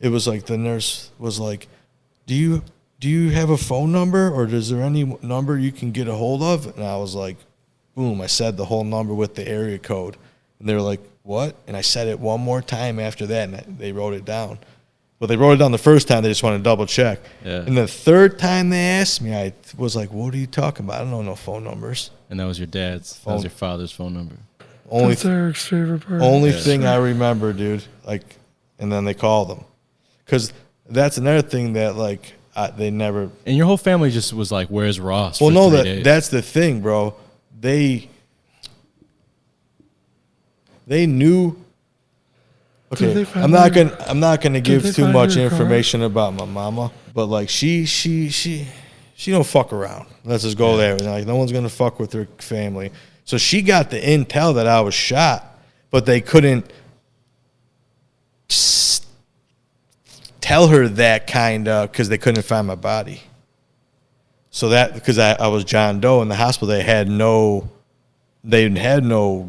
It was like the nurse was like, Do you have a phone number, or is there any number you can get a hold of?" And I was like, boom, I said the whole number with the area code. And they were like, "What?" And I said it one more time after that, and they wrote it down. Well, they wrote it down the first time. They just wanted to double check. Yeah. And the third time they asked me, I was like, "What are you talking about? I don't know no phone numbers." And that was your dad's. That was your father's phone number. that's Eric's favorite part. Only thing I remember, dude. Like, and then they called them. Because that's another thing that, like, they never. And your whole family just was like, "Where's Ross?" Well, for no, 3 days. that's the thing, bro. They knew. Okay, I'm not gonna give too much information about my mama, but like she don't fuck around. Let's just go there. Like no one's gonna fuck with her family. So she got the intel that I was shot, but they couldn't tell her that because they couldn't find my body. So that because I was John Doe in the hospital, they had no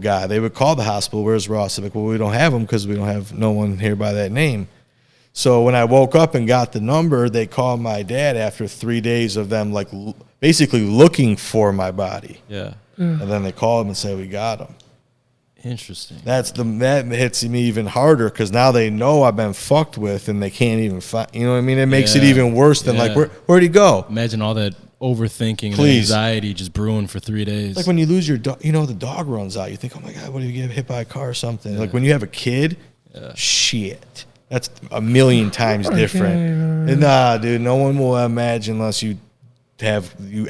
guy. They would call the hospital, "Where's Ross?" They're like, "Well, we don't have him because we don't have no one here by that name." So when I woke up and got the number, they called my dad after 3 days of them like basically looking for my body. Yeah. And then they called him and said, "We got him." Interesting. That hits me even harder because now they know I've been fucked with and they can't even find. You know what I mean? It makes it even worse than like where'd he go? Imagine all that overthinking and anxiety just brewing for 3 days. Like when you lose your dog, the dog runs out. You think, "Oh my God, what if you get hit by a car or something?" Like when you have a kid, shit, that's a million times different. And nah, dude, no one will imagine unless you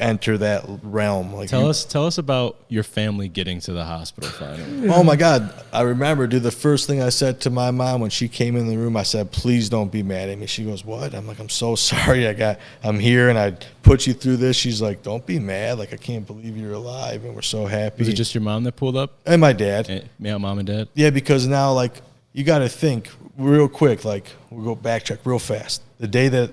enter that realm. Like tell us about your family getting to the hospital finally. Oh my God, I remember, dude. The first thing I said to my mom when she came in the room, I said, "Please don't be mad at me." She goes, "What?" I'm like, "I'm so sorry. I'm here and I put you through this." She's like, "Don't be mad. Like I can't believe you're alive and we're so happy." Was it just your mom that pulled up? And my dad. Mom and dad? Yeah, because now like you got to think real quick. Like we'll go backtrack real fast. The day that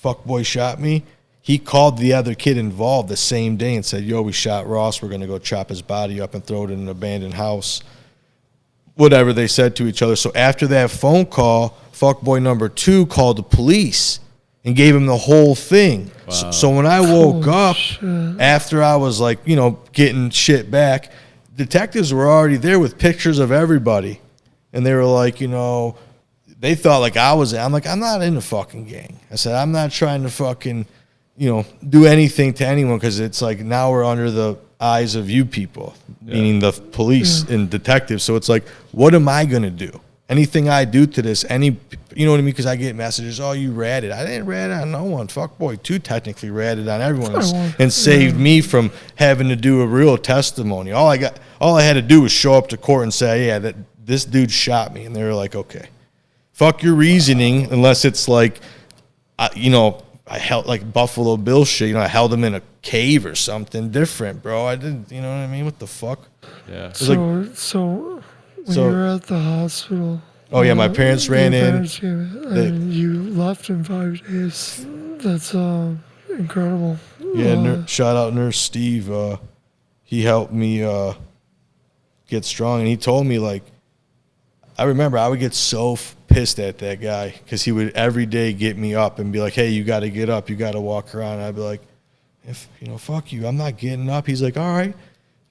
fuckboy shot me, he called the other kid involved the same day and said, "Yo, we shot Ross. We're going to go chop his body up and throw it in an abandoned house." Whatever they said to each other. So after that phone call, fuckboy number 2 called the police and gave him the whole thing. Wow. So when I woke up, after I was like, getting shit back, detectives were already there with pictures of everybody. And they were like, they thought like I'm like, "I'm not in the fucking gang." I said, "I'm not trying to fucking do anything to anyone," because it's like now we're under the eyes of you people, meaning the police and detectives. So it's like, what am I going to do? Anything I do to this, you know what I mean? Because I get messages, "Oh, you ratted." I didn't rat on no one. Fuckboy 2 technically ratted on everyone and saved me from having to do a real testimony. All I had to do was show up to court and say, "Yeah, that this dude shot me." And they were like, "Okay, fuck your reasoning," unless it's like, I held like Buffalo Bill shit. I held him in a cave or something different, bro. I didn't, you know what I mean? What the fuck? Yeah. So when you were at the hospital. Oh yeah, my parents ran in. And you left in 5 days. That's incredible. Yeah, shout out Nurse Steve. he helped me get strong. And he told me, like, I remember I would get so pissed at that guy because he would every day get me up and be like, hey, you got to get up. You got to walk around. And I'd be like, fuck you. I'm not getting up. He's like, all right,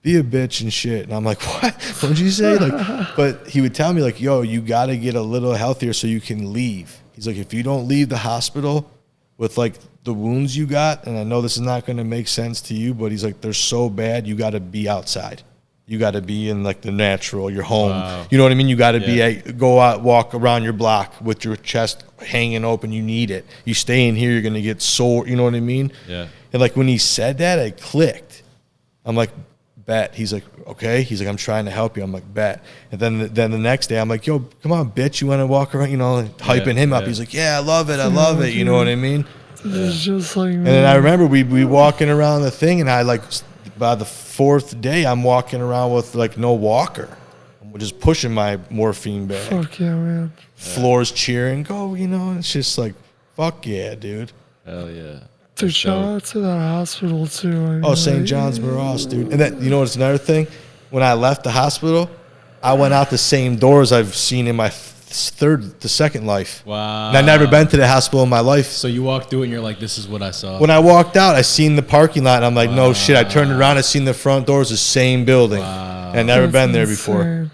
be a bitch and shit. And I'm like, what? What'd you say? Like, but he would tell me, like, yo, you got to get a little healthier so you can leave. He's like, if you don't leave the hospital with, like, the wounds you got, and I know this is not going to make sense to you, but he's like, they're so bad, you got to be outside. You got to be in, like, the natural, your home. Wow. You know what I mean? You got to go out, walk around your block with your chest hanging open. You need it. You stay in here, you're going to get sore. You know what I mean? Yeah. And, like, when he said that, I clicked. I'm like, bet. He's like, okay. He's like, I'm trying to help you. I'm like, bet. And then the next day, I'm like, yo, come on, bitch. You want to walk around? You know, hyping him up. He's like, yeah, I love it. I love it. You know what I mean? It's just like, and then I remember we walking around the thing, and I, like, by the fourth day, I'm walking around with, like, no walker. I'm just pushing my morphine bag. Fuck yeah, man. Floors cheering, go, you know. It's just like, fuck yeah, dude. Hell yeah. Dude, shout out to that hospital, too. I mean, St. John's Ross, dude. And then, you know what's another thing? When I left the hospital, I went out the same doors I've seen in my second life. Wow. And I've never been to the hospital in my life. So you walked through it and you're like, this is what I saw. When I walked out, I seen the parking lot, and I'm like, no shit. I turned around, I seen the front doors, the same building. Wow. And I've never been there before.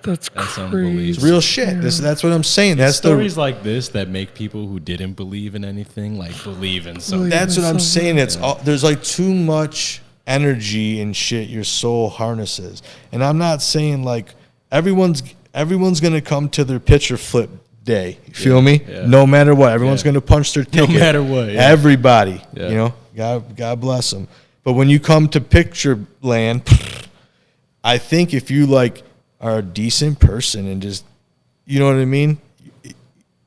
That's crazy. It's real shit. Yeah. That's what I'm saying. That's stories like this that make people who didn't believe in anything, like, believe in something. That's what I'm saying. It's there's, like, too much energy and shit your soul harnesses. And I'm not saying, like, everyone's gonna come to their pitcher flip day. You feel me? Yeah. No matter what, everyone's gonna punch their ticket. No matter what. Yeah. Everybody. Yeah. You know, God bless them. But when you come to picture land, I think if you, like, are a decent person and just, you know what I mean?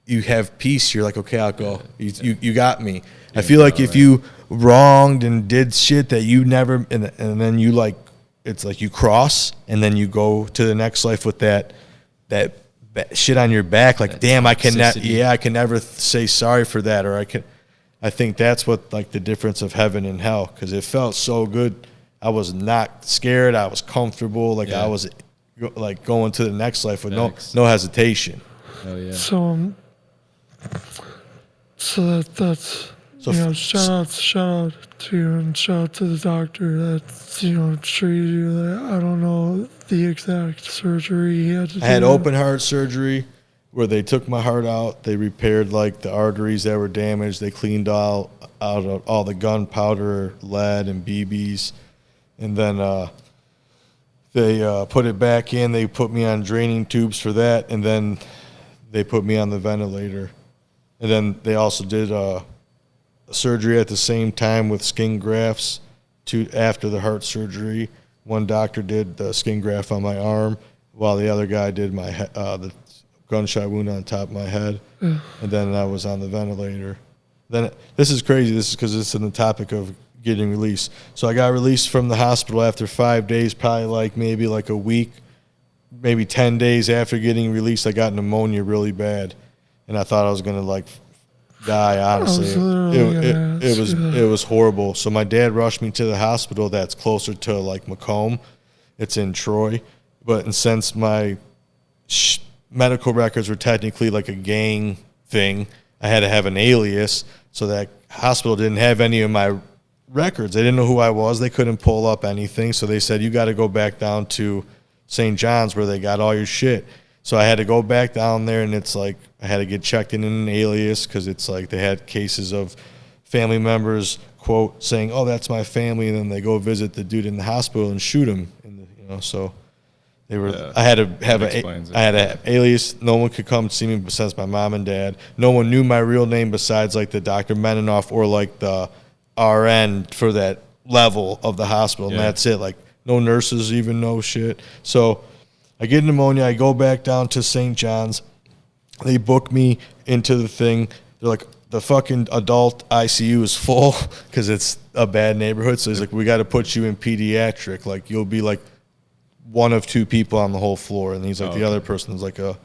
You have peace. You're like, okay, I'll go. You got me. I feel like if you wronged and did shit that you never, and then you, like, it's like you cross and then you go to the next life with that shit on your back. Like, damn, I can never say sorry for that. Or I think that's what, like, the difference of heaven and hell. 'Cause it felt so good. I was not scared. I was comfortable. Like, I was, like, going to the next life with no hesitation. Oh yeah. So that's you know, shout out to you, and shout out to the doctor that, you know, treated you. That I don't know the exact surgery he had to do. I had open heart surgery where they took my heart out. They repaired, like, the arteries that were damaged. They cleaned out all the gunpowder, lead, and BBs, and then they put it back in. They put me on draining tubes for that, and then they put me on the ventilator. And then they also did surgery at the same time with skin grafts after the heart surgery. One doctor did the skin graft on my arm, while the other guy did my the gunshot wound on top of my head. And then I was on the ventilator. Then this is crazy. This is because it's in the topic of getting released. So I got released from the hospital after 5 days, probably like maybe like a week, maybe 10 days after getting released. I got pneumonia really bad, and I thought I was gonna, like, die. Honestly, it was horrible. So my dad rushed me to the hospital that's closer to, like, Macomb. It's in Troy, but since my medical records were technically like a gang thing, I had to have an alias. So that hospital didn't have any of my records. They didn't know who I was. They couldn't pull up anything. So they said, you got to go back down to St. John's where they got all your shit. So I had to go back down there, and it's like I had to get checked in an alias because it's like they had cases of family members, quote, saying, oh, that's my family, and then they go visit the dude in the hospital and shoot him. So they were. I had to have an alias. No one could come see me besides my mom and dad. No one knew my real name besides, like, the Dr. Meninoff or, like, the RN for that level of the hospital, and that's it. Like, no nurses even know shit. So I get pneumonia. I go back down to St. John's. They book me into the thing. They're like, the fucking adult ICU is full because it's a bad neighborhood. So he's like, we got to put you in pediatric. Like, you'll be, like, one of two people on the whole floor. And he's like, the other person is like a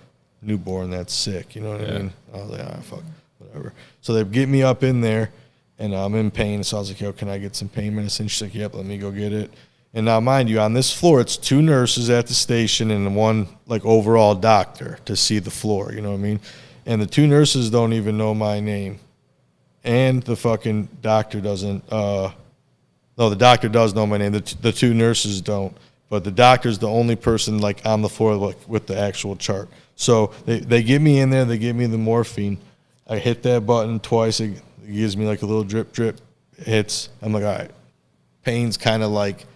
newborn that's sick. You know what I mean? I was like, all right, fuck, whatever. So they get me up in there, and I'm in pain. So I was like, yo, can I get some pain medicine? She's like, yep, let me go get it. And now, mind you, on this floor, it's 2 nurses at the station and 1 like overall doctor to see the floor. You know what I mean? And the 2 nurses don't even know my name, and the fucking doctor doesn't. No, the doctor does know my name. The 2 nurses don't, but the doctor's the only person like on the floor like, with the actual chart. So they get me in there. They give me the morphine. I hit that button twice. It gives me like a little drip hits. I'm like, all right. Pain's kind of like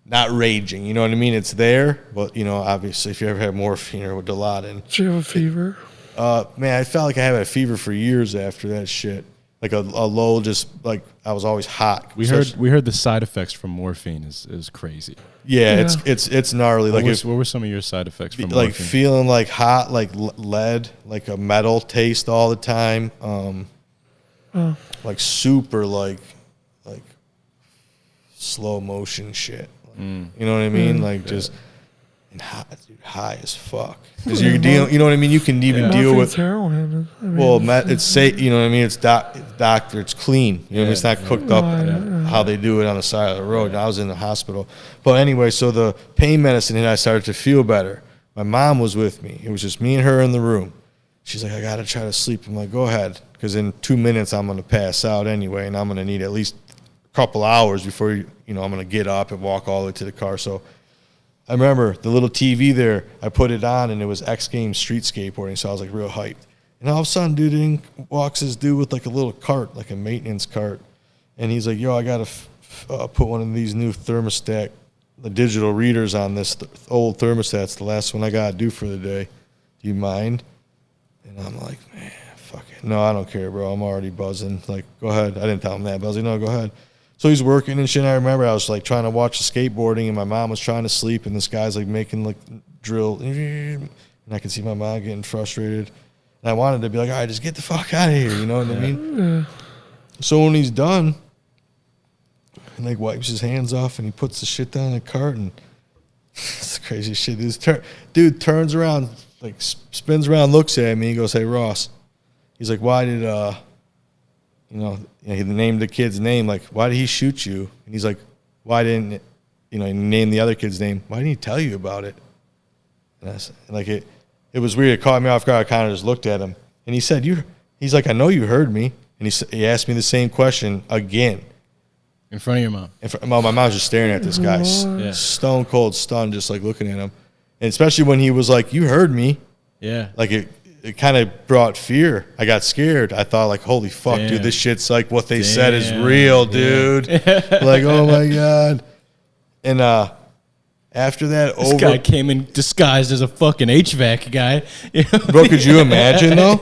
not raging, you know what I mean? It's there, but, you know, obviously if you ever have morphine or with Dilaudid. Do you have a fever? Man, I felt like I had a fever for years after that shit. Like a low, just like I was always hot. We heard the side effects from morphine is crazy. Yeah. It's gnarly. What were some of your side effects from like morphine? feeling like hot, like lead, like a metal taste all the time. Like super like slow motion shit. You know what I mean? Like just and high as fuck. Because you're dealing, you know what I mean? You can even deal with heroin. I mean, well, it's safe, you know what I mean? It's doctor, it's clean. You know what I mean? It's not cooked up how they do it on the side of the road. And I was in the hospital. But anyway, so the pain medicine hit, I started to feel better. My mom was with me. It was just me and her in the room. She's like, I got to try to sleep. I'm like, go ahead. Because in 2 minutes, I'm going to pass out anyway. And I'm going to need at least a couple hours before, I'm going to get up and walk all the way to the car. So I remember the little TV there, I put it on, and it was X Games street skateboarding, so I was, like, real hyped. And all of a sudden, dude, walks this dude with, like, a little cart, like a maintenance cart. And he's like, yo, I got to put one of these new thermostat, the digital readers on this old thermostat. It's the last one I got to do for the day. Do you mind? And I'm like, man, fuck it. No, I don't care, bro. I'm already buzzing. Like, go ahead. I didn't tell him that, but I was like, no, go ahead. So he's working and shit. And I remember I was like trying to watch the skateboarding, and my mom was trying to sleep, and this guy's like making like drill, and I could see my mom getting frustrated. And I wanted to be like, all right, just get the fuck out of here, you know what I mean? Yeah. So when he's done, he like wipes his hands off and he puts the shit down in the cart, and it's crazy shit. Dude turns around, like spins around, looks at me, he goes, hey Ross. He's like, why did he named the kid's name, like, why did he shoot you? And he's like, why didn't, he name the other kid's name? Why didn't he tell you about it? And I said, like, it was weird. It caught me off guard. I kind of just looked at him. And he said, he's like, I know you heard me. And he asked me the same question again. In front of your mom? Well, my mom's just staring at this guy, stone cold stunned, just like looking at him. And especially when he was like, you heard me. Yeah. Like it kind of brought fear. I got scared. I thought like, holy fuck, dude, this shit's like what they said is real, dude. Like, oh my God. And after that, this guy came in disguised as a fucking HVAC guy. Bro, could you imagine though?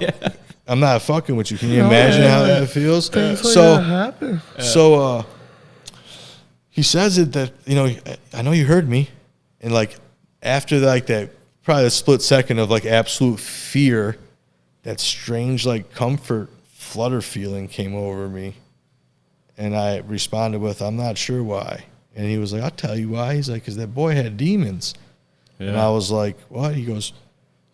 I'm not fucking with you. Can you imagine how that feels? Things like that happen. So he says it that, I know you heard me. And like after like that, probably a split second of like absolute fear, that strange like comfort flutter feeling came over me. And I responded with, I'm not sure why. And he was like, I'll tell you why. He's like, because that boy had demons. Yeah. And I was like, what? He goes,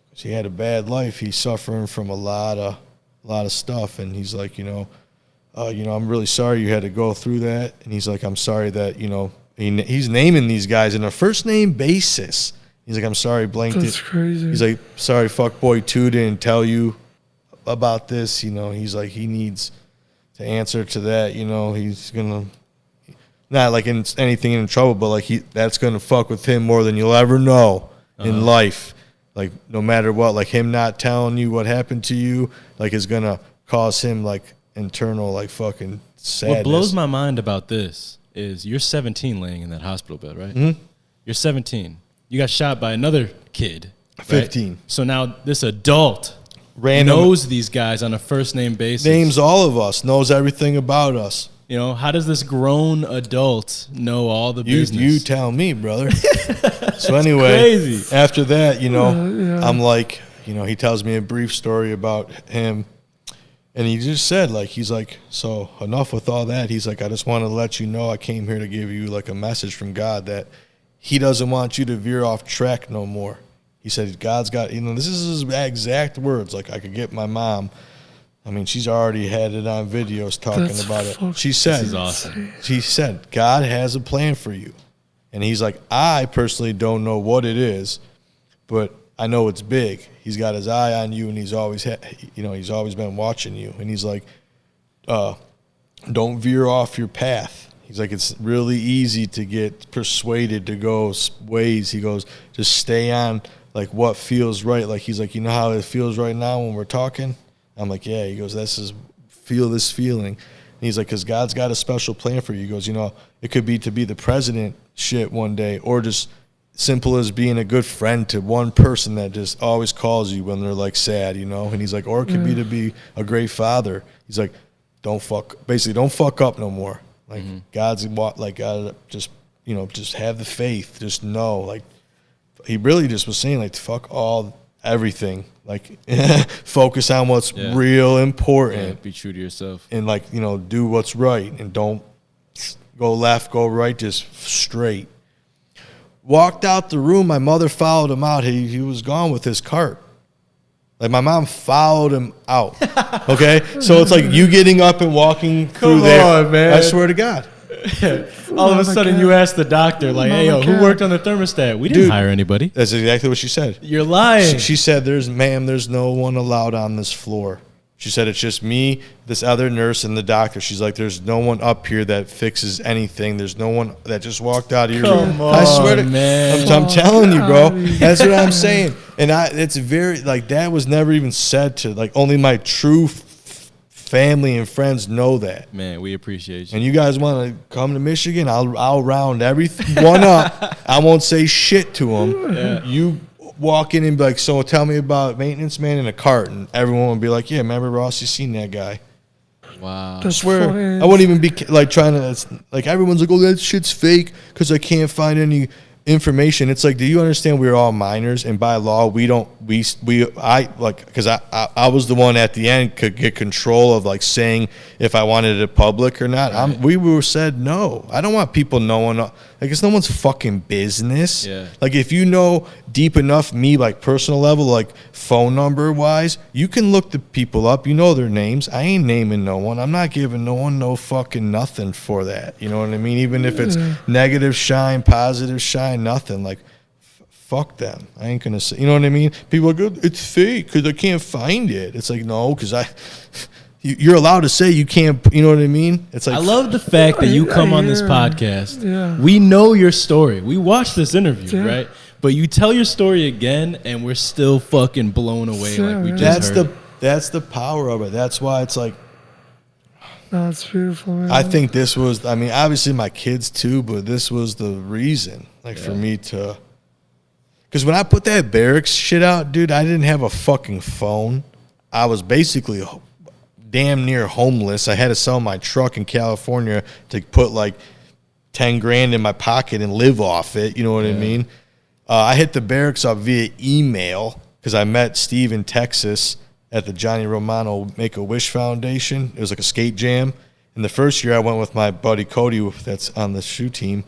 because he had a bad life. He's suffering from a lot of stuff. And he's like, I'm really sorry you had to go through that. And he's like, I'm sorry that, he's naming these guys in a first name basis. He's like, I'm sorry, blanked it. That's crazy. He's like, sorry, fuckboy 2 didn't tell you about this. He's like, he needs to answer to that. He's gonna not like anything in trouble, but like that's gonna fuck with him more than you'll ever know in life. Like no matter what, like him not telling you what happened to you, like is gonna cause him like internal like fucking sadness. What blows my mind about this is you're 17 laying in that hospital bed, right? Mm-hmm. You're 17. You got shot by another kid. 15. Right? So now this adult knows these guys on a first name basis. Names all of us, knows everything about us. How does this grown adult know all the business? You tell me, brother. So anyway, after that, I'm like, he tells me a brief story about him. And he just said, like, he's like, so enough with all that. He's like, I just want to let you know I came here to give you like a message from God that he doesn't want you to veer off track no more. He said, God's got, this is his exact words. Like, I could get my mom. I mean, she's already had it on videos talking about it. She said, this is awesome. She said, God has a plan for you. And he's like, I personally don't know what it is, but I know it's big. He's got his eye on you, and he's always he's always been watching you. And he's like, don't veer off your path. He's like, it's really easy to get persuaded to go ways. He goes, just stay on like what feels right. Like he's like, you know how it feels right now when we're talking? I'm like, yeah. He goes, feel this feeling. And he's like, because God's got a special plan for you. He goes, it could be to be the president shit one day, or just simple as being a good friend to one person that just always calls you when they're like sad, And he's like, or it could be to be a great father. He's like, don't fuck up no more. Like God's like, God, just have the faith. Just know, like, he really just was saying, like, fuck everything. Like, focus on what's real important. Yeah, be true to yourself. And like, do what's right, and don't go left, go right, just straight. Walked out the room. My mother followed him out. He was gone with his cart. Like, my mom followed him out. Okay? So it's like you getting up and walking through there. Come on, man. I swear to God. All of a sudden, you ask the doctor, like, hey, yo, who worked on the thermostat? We didn't hire anybody. That's exactly what she said. You're lying. She said, there's no one allowed on this floor. She said, it's just me, this other nurse, and the doctor. She's like, there's no one up here that fixes anything. There's no one that just walked out of your room. Come on, I swear to man. I'm telling you, bro. That's what I'm saying. And it's very, like, that was never even said to, like, only my true family and friends know that. Man, we appreciate you. And you guys want to come to Michigan, I'll round everyone up. I won't say shit to them. Yeah. You walk in and be like, so tell me about maintenance man in a cart, and everyone would be like, yeah, remember Ross, you seen that guy. Wow. I swear, I wouldn't even be like trying to, like, everyone's like, oh, that shit's fake because I can't find any information. It's like, do you understand we're all minors, and by law I was the one at the end could get control of, like, saying if I wanted it public or not. Right. We were said no. I don't want people knowing, like, it's no one's fucking business. Yeah. Like, if you know deep enough me, like, personal level, like phone number wise, you can look the people up, their names. I ain't naming no one. I'm not giving no one no fucking nothing for that. You know what I mean? Even if it's negative shine, positive shine, nothing. Like, fuck them. I ain't gonna say, you know what I mean? People are good. It's fake because I can't find it. It's like, no, because you're allowed to say you can't. You know what I mean? It's like, I love the fact that you come on this podcast. Yeah. We know your story. We watched this interview, right? But you tell your story again, and we're still fucking blown away. Like we just heard. That's the power of it. That's why it's like, no, it's beautiful, man. I think this was, I mean, obviously my kids too, but this was the reason, like, for me to, because when I put that barracks shit out, dude, I didn't have a fucking phone. I was basically damn near homeless. I had to sell my truck in California to put like 10 grand in my pocket and live off it. You know what I mean? I hit the barracks up via email because I met Steve in Texas at the Johnny Romano Make-A-Wish Foundation. It was like a skate jam. And the first year I went with my buddy Cody that's on the shoe team,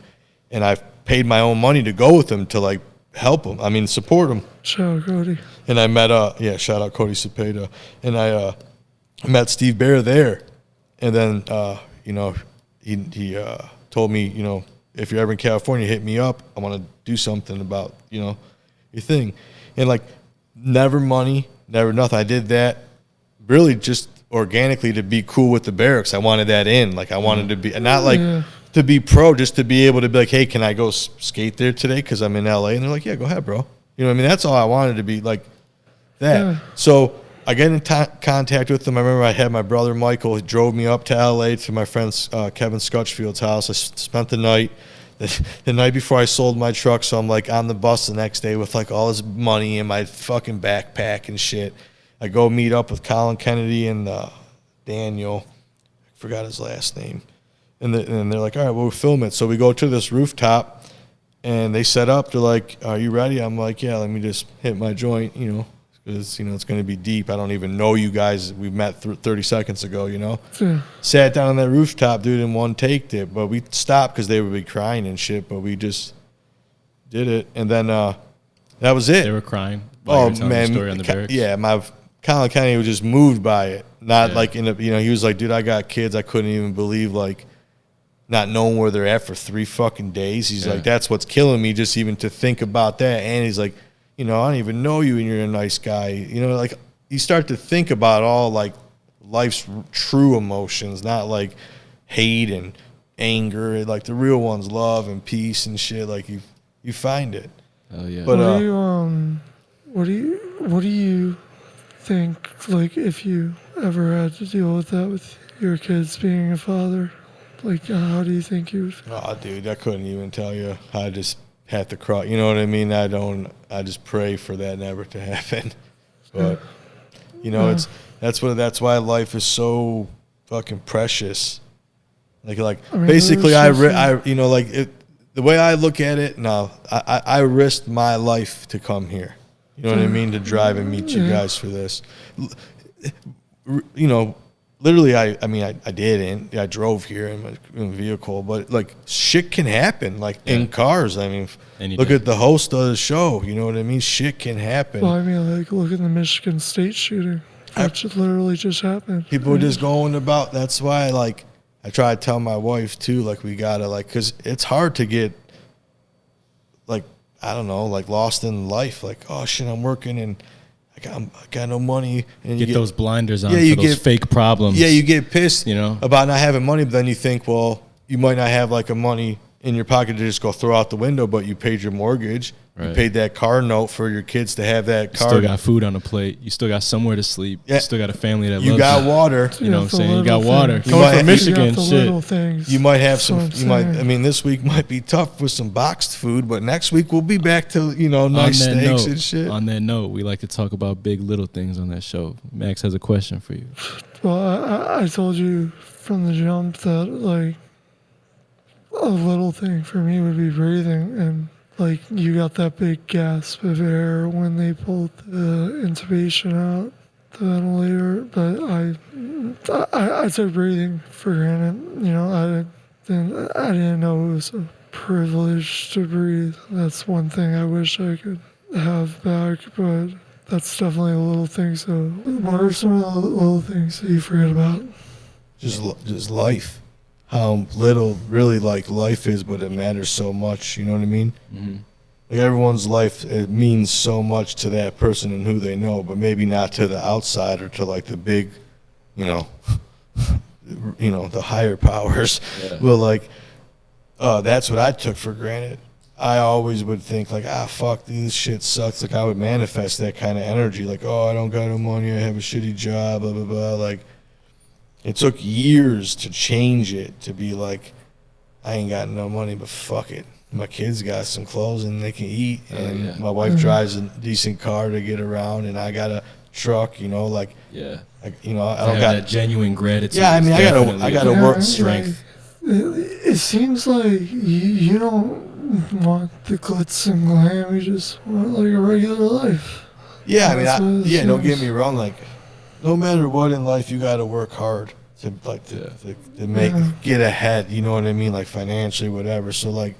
and I paid my own money to go with him to, like, help him. I mean, support him. Shout out Cody. And I met, shout out Cody Cepeda. And I met Steve Bear there. And then, he told me, if you're ever in California, hit me up. I want to do something about, your thing. And, like, never money, never nothing. I did that really just organically to be cool with the barracks. I wanted that in. Like, I wanted to be, not like to be pro, just to be able to be like, hey, can I go skate there today because I'm in LA? And they're like, yeah, go ahead, bro. You know what I mean? That's all I wanted to be, like that. Yeah. So I get in contact with them. I remember I had my brother Michael. He drove me up to LA to my friend Kevin Scutchfield's house. I spent the night. The night before I sold my truck, so I'm like on the bus the next day with like all this money in my fucking backpack and shit. I go meet up with Colin Kennedy and Daniel. I forgot his last name. And they're like, all right, we'll film it. So we go to this rooftop, and they set up. They're like, are you ready? I'm like, yeah, let me just hit my joint, because, it's going to be deep. I don't even know you guys. We met 30 seconds ago, Sat down on that rooftop, dude, and one taked it. But we stopped because they would be crying and shit, but we just did it. And then that was it. They were crying while you were telling the story on the barracks? Yeah, Colin Kennedy was just moved by it. Not like, he was like, dude, I got kids. I couldn't even believe, like, not knowing where they're at for 3 fucking days. He's like, that's what's killing me, just even to think about that. And he's like, I don't even know you and you're a nice guy. Like you start to think about all like life's true emotions, not like hate and anger, like the real ones, love and peace and shit. Like you find it. Oh yeah. But what do you think, like, if you ever had to deal with that with your kids being a father, like, how do you think you would? Oh, dude, I couldn't even tell you. I just had to cry. You know what I mean? I just pray for that never to happen. But that's why life is so fucking precious. Like I mean, basically the way I look at it now, I risked my life to come here. You know what I mean? To drive and meet you guys for this. Literally, I didn't. I drove here in my vehicle, but like shit can happen, like in cars. I mean, look at the host of the show. You know what I mean? Shit can happen. Well, I mean, like look at the Michigan State shooting. That literally just happened. People are just going about. That's why, like, I try to tell my wife too. Like, we gotta because it's hard to get, like, I don't know, like lost in life. Like, oh shit, I'm working and I got no money, and you get those blinders on for those fake problems. Yeah, you get pissed, about not having money, but then you think, well, you might not have like a money in your pocket to just go throw out the window, but you paid your mortgage, you paid that car note for your kids to have that car. You still got food on the plate. You still got somewhere to sleep. You still got a family that loves you. You got water. You know what I'm saying? You got water. Coming from Michigan, shit. You might have some. This week might be tough with some boxed food, but next week we'll be back to nice steaks and shit. On that note, we like to talk about big little things on that show. Max has a question for you. Well, I told you from the jump that like a little thing for me would be breathing, and like you got that big gasp of air when they pulled the intubation out, the ventilator. But I took breathing for granted. I didn't know it was a privilege to breathe. That's one thing I wish I could have back, but that's definitely a little thing. So what are some of the little things that you forget about? Just life. How little really like life is, but it matters so much. You know what I mean? Mm-hmm. Like everyone's life, it means so much to that person and who they know, but maybe not to the outside or to like the big, the higher powers. Yeah. Well, like, that's what I took for granted. I always would think like, fuck, this shit sucks. Like I would manifest that kind of energy. Like, oh, I don't got no money. I have a shitty job. Blah blah blah. Like. It took years to change it to be like, I ain't got no money, but fuck it. My kids got some clothes and they can eat, and my wife drives a decent car to get around, and I got a truck. I don't got that genuine gratitude. Yeah, I mean, I gotta work strength. It seems like you don't want the glitz and glam. You just want like a regular life. Yeah, don't get me wrong. Like, no matter what in life, you got to work hard to get ahead. You know what I mean? Like financially, whatever. So like,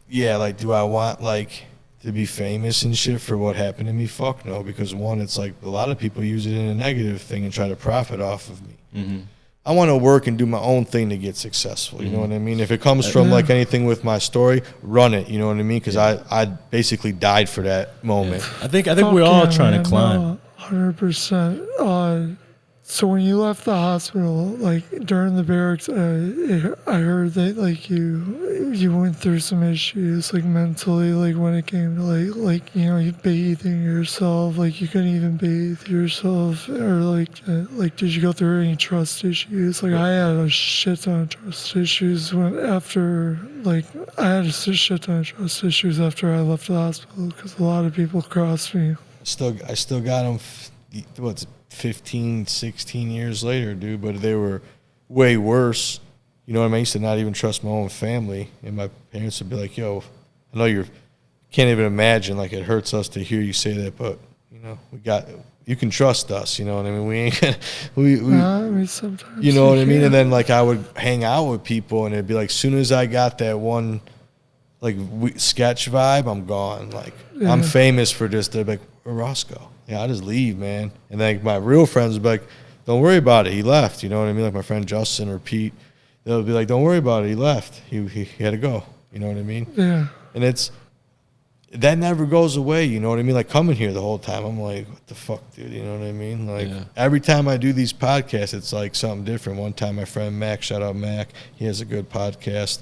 do I want like to be famous and shit for what happened to me? Fuck no, because one, it's like a lot of people use it in a negative thing and try to profit off of me. Mm-hmm. I want to work and do my own thing to get successful. You know what I mean? If it comes from like anything with my story, run it. You know what I mean? Because I basically died for that moment. Yeah. I think we're all trying to climb. 100%. So when you left the hospital, like during the barracks, I heard that like you went through some issues like mentally, like when it came to you bathing yourself, like you couldn't even bathe yourself, or like did you go through any trust issues? Like I had a shit ton of trust issues after I left the hospital because a lot of people crossed me. I still got them, 15, 16 years later, dude, but they were way worse. You know what I mean? I used to not even trust my own family, and my parents would be like, yo, I know can't even imagine, like, it hurts us to hear you say that, but, you can trust us, you know what I mean? We ain't gonna, sometimes you know what I mean? And then, like, I would hang out with people, and it'd be like, soon as I got that one, like, sketch vibe, I'm gone. Like, I'm famous for this. They're like, where'd Ross go? Yeah, I just leave, man. And then my real friends would be like, don't worry about it. He left. You know what I mean? Like my friend Justin or Pete, they'll be like, don't worry about it. He left. He had to go. You know what I mean? Yeah. And that never goes away. You know what I mean? Like coming here the whole time, I'm like, what the fuck, dude? You know what I mean? Like every time I do these podcasts, it's like something different. One time my friend Mac, shout out Mac, he has a good podcast.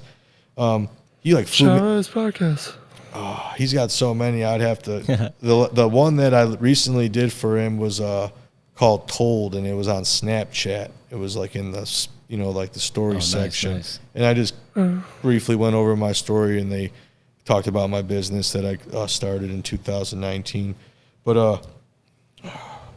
He like flew shout out his podcast. Oh, he's got so many. I'd have to. The one that I recently did for him was called Told, and it was on Snapchat. It was like in the like the story section, nice. and I just briefly went over my story, and they talked about my business that I started in 2019. But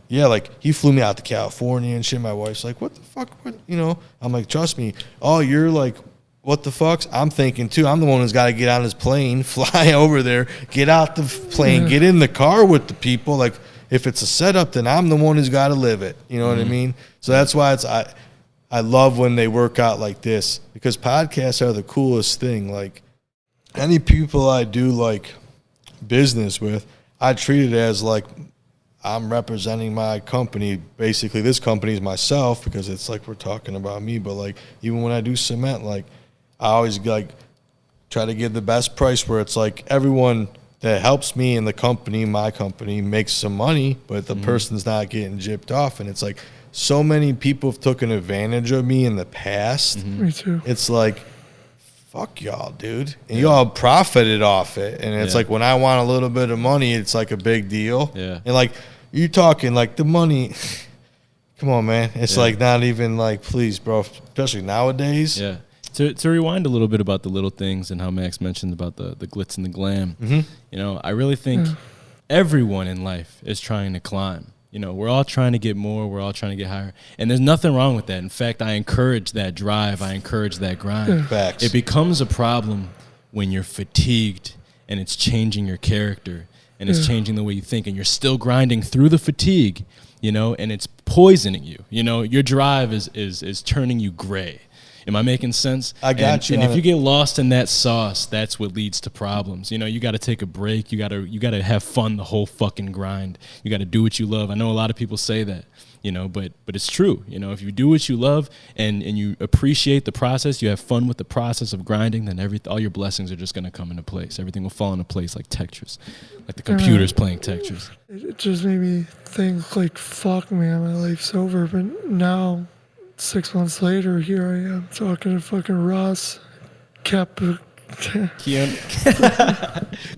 yeah, like he flew me out to California and shit. My wife's like, "What the fuck?" I'm like, "Trust me." Oh, you're like, what the fuck's? I'm thinking too. I'm the one who's got to get on his plane, fly over there, get out the plane, get in the car with the people. Like if it's a setup, then I'm the one who's got to live it. You know what I mean? So that's why I love when they work out like this, because podcasts are the coolest thing. Like any people I do like business with, I treat it as like I'm representing my company. Basically, this company is myself, because it's like we're talking about me. But like even when I do cement, like I always like try to give the best price, where it's like everyone that helps me in the company, my company, makes some money, but the person's not getting gypped off. And it's like so many people have taken advantage of me in the past. Me too. It's like, fuck y'all, dude. And y'all profited off it. And it's like when I want a little bit of money, it's like a big deal. Yeah. And like you're talking like the money. Come on, man. It's like not even like, please, bro. Especially nowadays. Yeah. To rewind a little bit about the little things and how Max mentioned about the glitz and the glam, I really think everyone in life is trying to climb. We're all trying to get more. We're all trying to get higher. And there's nothing wrong with that. In fact, I encourage that drive. I encourage that grind. Facts. It becomes a problem when you're fatigued and it's changing your character and it's changing the way you think, and you're still grinding through the fatigue, and it's poisoning you. Your drive is turning you gray. Am I making sense? I got you. And if you get lost in that sauce, that's what leads to problems. You got to take a break. You got to have fun the whole fucking grind. You got to do what you love. I know a lot of people say that, but it's true. If you do what you love and you appreciate the process, you have fun with the process of grinding, then all your blessings are just going to come into place. Everything will fall into place like Tetris, like the computer's playing Tetris. It just made me think like, fuck, man, my life's over. But now, 6 months later, here I am talking to fucking Ross Capicchioni.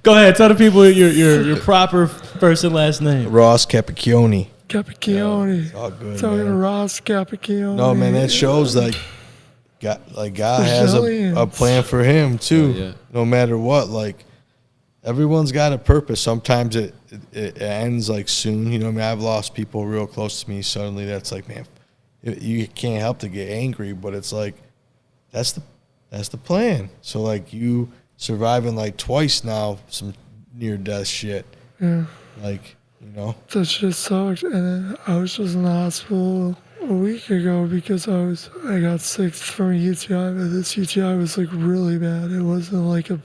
Go ahead, tell the people your proper first and last name. Ross Capicchioni. Capicchioni. It's all good, Talking to man. Ross Capicchioni. No, man, that shows God has a plan for him too. Yeah. No matter what, like everyone's got a purpose. Sometimes it ends like soon. I've lost people real close to me. Suddenly, that's like, man, you can't help to get angry, but it's like that's the plan. So like you surviving like twice now some near death shit. Yeah. Like, That shit sucked. And then I was just in the hospital a week ago because I got sick from a UTI, but this UTI was like really bad. It wasn't like a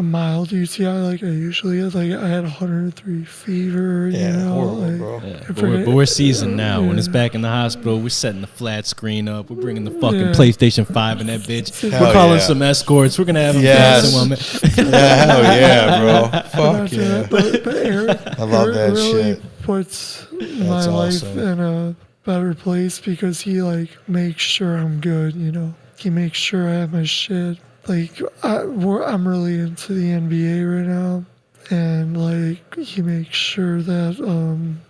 mild UTI like I usually get. Like I had 103 fever. Horrible, bro. Yeah, but we're seasoned now. When it's back in the hospital, we're setting the flat screen up. We're bringing the fucking PlayStation 5 in that bitch. Hell we're calling yeah. some escorts. We're going to have them Yes. dancing. Hell yeah, bro. Fuck yeah. But Eric, I love that really shit. puts my That's life awesome. in a better place because he makes sure I'm good. He makes sure I have my shit. I'm really into the NBA right now, and he makes sure that I'm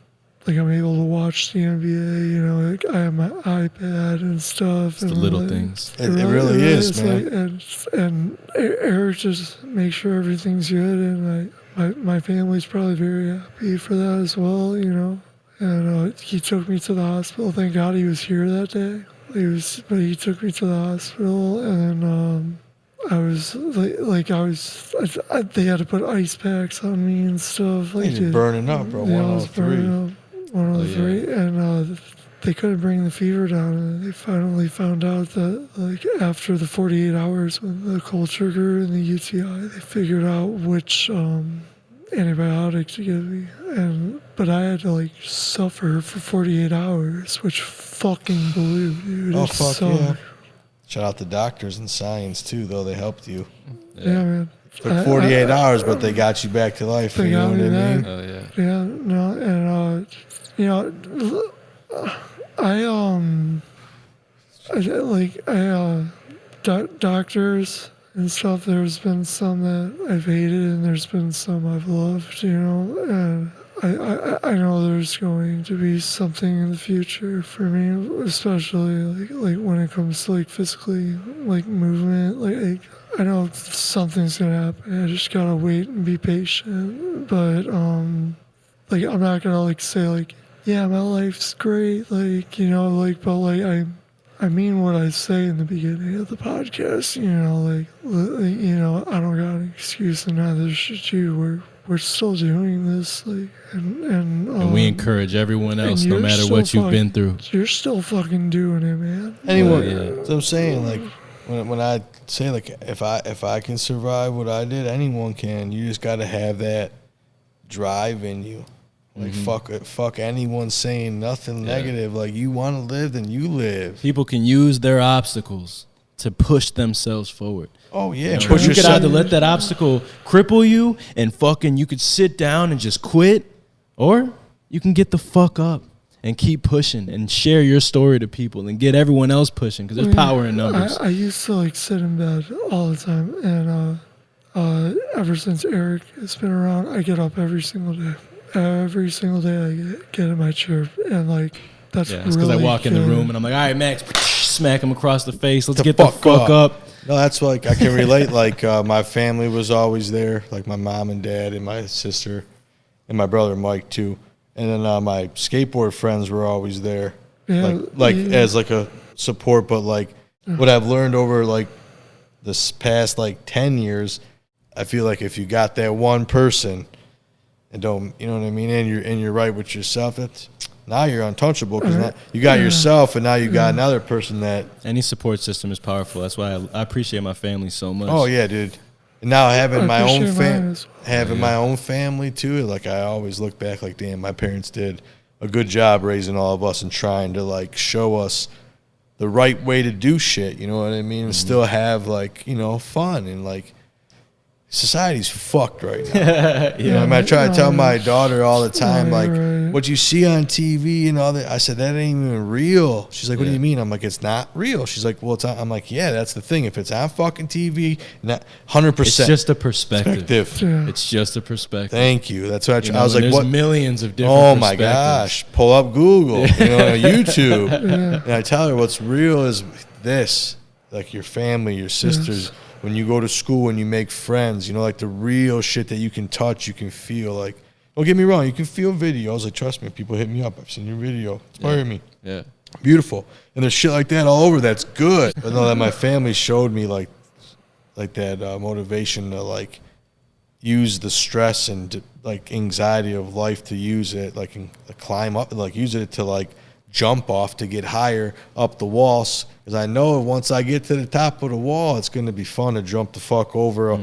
able to watch the NBA. I have my iPad and stuff. It's the little things. It really is, man. And Eric just makes sure everything's good, and my family's probably very happy for that as well. And he took me to the hospital. Thank God he was here that day. But he took me to the hospital, and they had to put ice packs on me and stuff. You're burning up, bro. Yeah, I was 103. burning up, 103, and they couldn't bring the fever down. And they finally found out that after the 48 hours when the cold trigger and the UTI, they figured out which antibiotic to give me, but I had to like suffer for 48 hours, which fucking blew, dude. Oh, It fuck sucked. yeah. Shout out to doctors and science, too, though. They helped you. Yeah, man. Took 48 hours, but they got you back to life. They You know got what me I mean? back. Oh yeah. Yeah, no, and doctors and stuff. There's been some that I've hated, and there's been some I've loved. And I know there's going to be something in the future for me, especially like when it comes to like physically like movement. Like I know something's gonna happen. I just gotta wait and be patient. But like I'm not gonna like say like, yeah, my life's great. Like but like I mean what I say in the beginning of the podcast. I don't got an excuse, and neither should you. We're still doing this, like, And we encourage everyone else, no you're matter still what you've been through. You're still fucking doing it, man. Anyway, Yeah. that's what I'm saying. Like, when I say, like, if I can survive what I did, anyone can. You just got to have that drive in you. Like, fuck anyone saying nothing negative. Like, you want to live, then you live. People can use their obstacles to push themselves forward. Oh, yeah. You know, Push you could yourself. either let that obstacle cripple you and fucking you could sit down and just quit, or you can get the fuck up and keep pushing and share your story to people and get everyone else pushing, because there's power in numbers. I used to like sit in bed all the time, and ever since Eric has been around, I get up every single day. Every single day I get in my chair, and like that's Yeah, it's because really I walk in the good. room and I'm like, all right, Max, smack him across the face. Let's The get the fuck fuck up. No, that's like, I can relate. Like, my family was always there. Like, my mom and dad and my sister and my brother Mike, too. And then my skateboard friends were always there. Yeah, As like a support. But like what I've learned over like this past like 10 years, I feel like if you got that one person and don't, you know what I mean, and you're right with yourself, it's now you're untouchable, because you got yourself, and now you got another person that. Any support system is powerful. That's why I appreciate my family so much. Oh yeah, dude. And now having my own appreciate mine as well. my own family too. Like, I always look back like, damn, my parents did a good job raising all of us and trying to like show us the right way to do shit. You know what I mean? And still have like, fun, and like, society's fucked right now. You know, I try to tell my daughter all the time, like, what you see on TV and all that. I said, that ain't even real. She's like, what do you mean? I'm like, it's not real. She's like, well, it's on. I'm like, yeah, that's the thing. If it's on fucking TV, not 100%. It's just a perspective. Yeah. It's just a perspective. Thank you. That's what I was and like, there's what? millions of different Oh my perspectives. gosh! Pull up Google, YouTube, and I tell her what's real is this: like your family, your sisters. When you go to school, when you make friends, like the real shit that you can touch, you can feel. Like, don't get me wrong, you can feel videos. Like, trust me, people hit me up. I've seen your video. Inspire me. Yeah. Beautiful. And there's shit like that all over. That's good. But no, that my family showed me like that motivation to like use the stress and like anxiety of life to use it, like climb up, like use it to like jump off to get higher up the walls. Because I know once I get to the top of the wall, it's going to be fun to jump the fuck over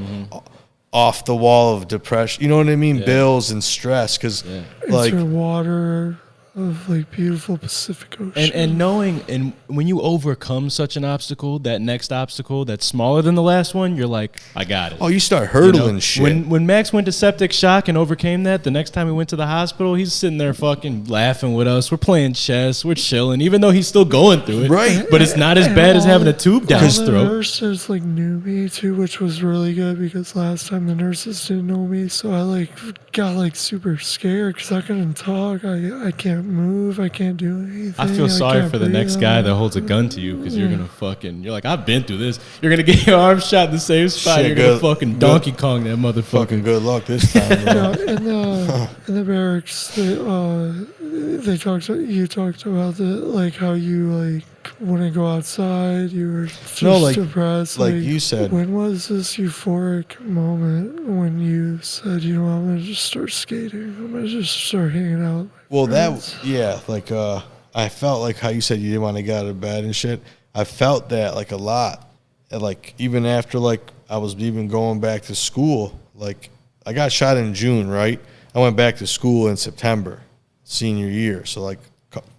off the wall of depression. You know what I mean? Yeah. Bills and stress. Because like into water of like beautiful Pacific Ocean. And knowing, and when you overcome such an obstacle, that next obstacle that's smaller than the last one, you're like, I got it. oh, you start hurdling shit. When Max went to septic shock and overcame that, the next time we went to the hospital, he's sitting there fucking laughing with us. We're playing chess. We're chilling, even though he's still going through it. Right. But it's not as bad as having a tube down his The throat. nurses like knew me too, which was really good, because last time the nurses didn't know me, so I like got like super scared because I couldn't talk. I can't move. I can't do anything. I feel sorry can't for the breathe. next guy that holds a gun to you, because you're going to you're like, I've been through this. You're going to get your arm shot in the same spot. Shit, You're going to good- fucking good- Donkey Kong that motherfucker. Fucking good luck this time. bro. Yeah, in the barracks, they talked. You talked about like how you like wouldn't go outside. You were just depressed. like you said. When was this euphoric moment when you said, I'm gonna just start skating. I'm gonna just start hanging out. Well, friends? like I felt like how you said you didn't want to get out of bed and shit. I felt that like a lot, and like even after like I was even going back to school, like I got shot in June, right? I went back to school in September, senior year. So like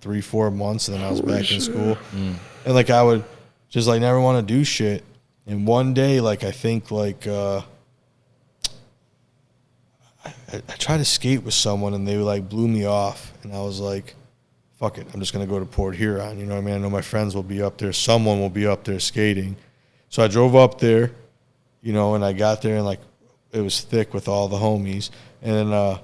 3-4 months, and then I was back in school. And like I would just like never want to do shit. And one day, like I think like I tried to skate with someone, and they like blew me off, and I was like, fuck it, I'm just gonna go to Port Huron. You know what I mean? I know my friends will be up there. Someone will be up there skating. So I drove up there, you know, and I got there, and like it was thick with all the homies. And then I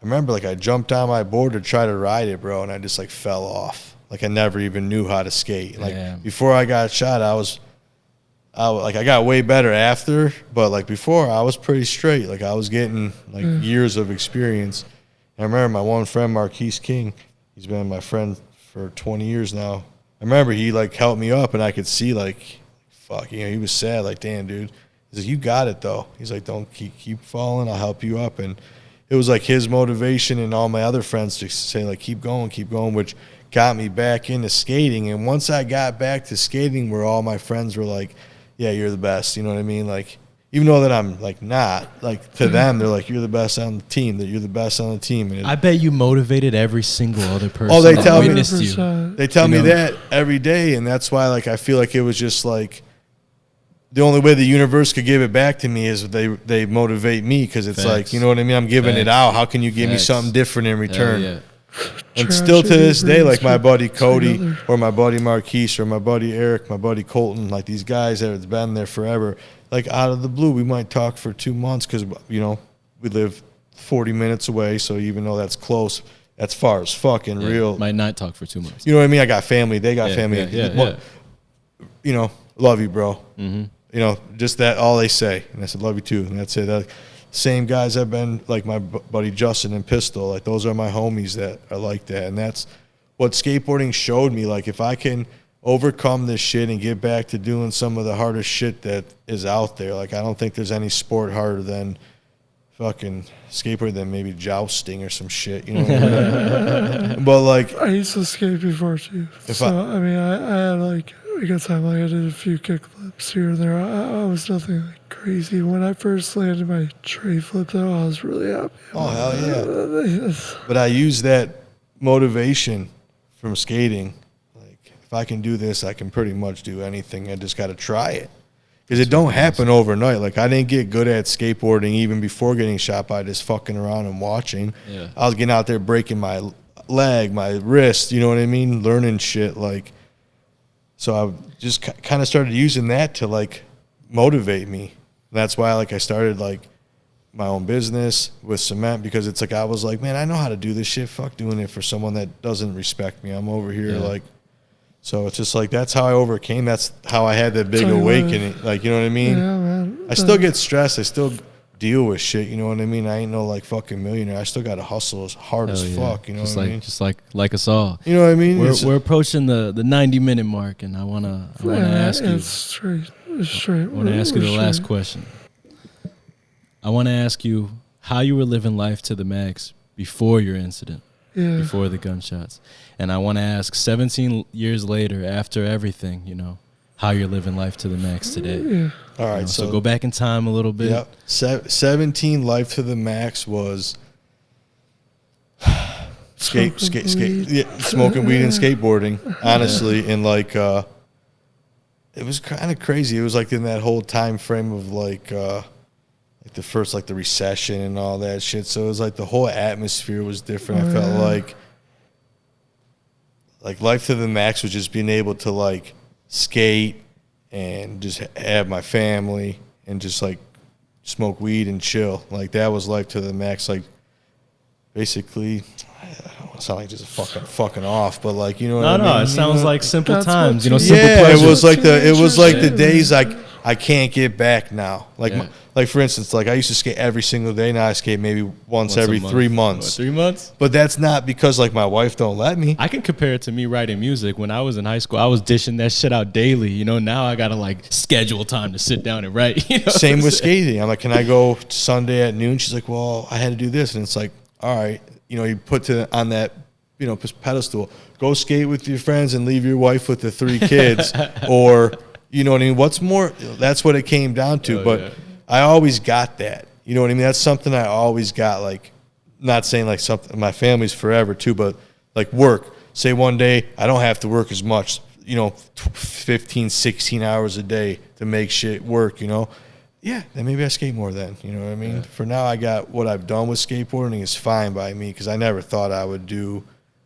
remember like I jumped on my board to try to ride it, bro, and I just like fell off. Like I never even knew how to skate. Like before I got shot, I got way better after, but like before I was pretty straight. Like I was getting like years of experience. And I remember my one friend, Marquise King, he's been my friend for 20 years now. I remember he like helped me up, and I could see like, fuck, you know, he was sad. Like, damn, dude. He's like, you got it though. He's like, don't keep falling. I'll help you up. And it was like his motivation and all my other friends to say like, keep going, which got me back into skating. And once I got back to skating, where all my friends were like, yeah, you're the best. You know what I mean? Like, even though that I'm like not, like to them, they're like, you're the best on the team. That you're the best on the team. And I bet you motivated every single other person. Oh, they tell me, They tell me that every day, and that's why like I feel like it was just like the only way the universe could give it back to me is they motivate me, because it's like, you know what I mean? I'm giving it out. How can you give me something different in return? And still to this day, like my buddy Cody or my buddy Marquise or my buddy Eric, my buddy Colton, like these guys that have been there forever, like out of the blue, we might talk for 2 months because, you know, we live 40 minutes away. So even though that's close, that's far as fucking real. Might not talk for 2 months. You know what I mean? I got family. They got family. You know, love you, bro. You know, just that, all they say. And I said, love you too. And that's it. Same guys have been like my buddy Justin and Pistol. Like those are my homies that are like that. And that's what skateboarding showed me. Like if I can overcome this shit and get back to doing some of the hardest shit that is out there. Like I don't think there's any sport harder than fucking skateboarding, than maybe jousting or some shit. You know what I mean? But like I used to skate before too. I mean, I had like a good time. Like I did a few kickflips here and there. I was nothing like crazy. When I first landed my tray flip though, I was really happy. Oh hell yeah! But I use that motivation from skating. Like if I can do this, I can pretty much do anything. I just got to try it, because it don't happen overnight. Like I didn't get good at skateboarding even before getting shot by just fucking around and watching. I was getting out there breaking my leg, my wrist. You know what I mean? Learning shit like. So I just kind of started using that to like motivate me. And that's why like I started like my own business with cement, because it's like I was like, man, I know how to do this shit. Fuck doing it for someone that doesn't respect me. I'm over here like, so it's just like that's how I overcame. That's how I had that big awakening. Like, you know what I mean? Yeah, man. I still get stressed. I still deal with shit. You know what I mean? I ain't no like fucking millionaire. I still got to hustle as hard as fuck. You know what I mean? Just like us all. You know what I mean? We're approaching the 90-minute mark, and I wanna ask you. It's straight. I want to ask you the last question. I want to ask you how you were living life to the max before your incident, before the gunshots, and I want to ask 17 years later, after everything, you know, how you're living life to the max today. All right, you know, so go back in time a little bit. Yep. 17 life to the max was smoking weed and skateboarding, honestly, and like it was kind of crazy. It was like in that whole time frame of like the first like the recession and all that shit. So it was like the whole atmosphere was different. I felt like life to the max was just being able to like skate and just have my family and just like smoke weed and chill. Like that was life to the max. Like basically, I don't want to sound like just fucking off, but like, you know what I mean? No, it sounds like simple times. You know, simple pleasures. It was like the days like I can't get back now. Like like for instance, like I used to skate every single day. Now I skate maybe once every 3 months. 3 months? But that's not because like my wife don't let me. I can compare it to me writing music. When I was in high school, I was dishing that shit out daily. You know, now I gotta like schedule time to sit down and write. You know Same with skating. I'm like, can I go Sunday at noon? She's like, well, I had to do this, and it's like, all right, you know, you put on that, you know, pedestal. Go skate with your friends and leave your wife with the 3 kids, or you know what I mean. What's more? That's what it came down to. I always got that. You know what I mean? That's something I always got, like, not saying like something, my family's forever too, but like work. Say one day I don't have to work as much, 15, 16 hours a day to make shit work, Yeah, then maybe I skate more then, you know what I mean? Yeah. For now, I got what I've done with skateboarding is fine by me because I never thought I would do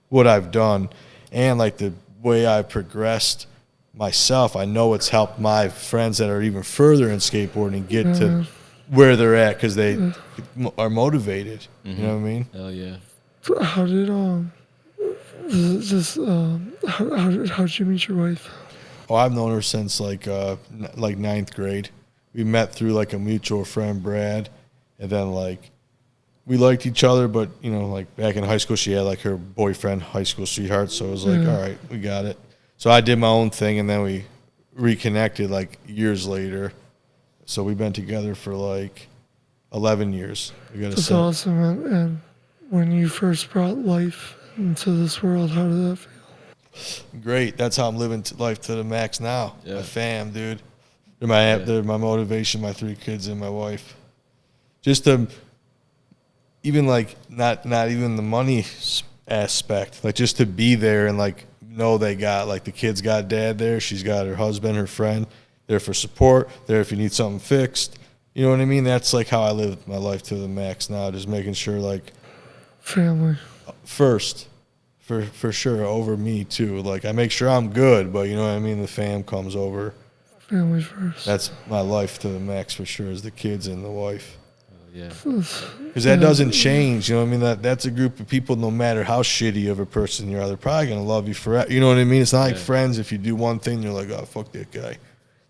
what I've done. And like the way I've progressed myself, I know it's helped my friends that are even further in skateboarding get to where they're at because they are motivated. You know what I mean? Hell yeah. How did how did you meet your wife? Oh, I've known her since like ninth grade. We met through like a mutual friend, Brad, and then like we liked each other, but like back in high school, she had like her boyfriend, high school sweetheart. So it was like, all right, we got it. So I did my own thing, and then we reconnected like years later. So we've been together for like 11 years. That's awesome. And when you first brought life into this world, how did that feel? Great. That's how I'm living life to the max now. Yeah. My fam, dude. They're my motivation, my 3 kids, and my wife. Just to even like not even the money aspect, like just to be there and like know they got like the kids got dad there, she's got her husband, her friend, there for support, there if you need something fixed. You know what I mean? That's like how I live my life to the max now, just making sure like family first. For sure, over me too. Like I make sure I'm good, but you know what I mean, the fam comes over. Family first. That's my life to the max for sure, is the kids and the wife. Yeah. Because that doesn't change, you know what I mean? That's a group of people, no matter how shitty of a person you are, they're probably going to love you forever. You know what I mean? It's not like friends. If you do one thing, you're like, oh, fuck that guy.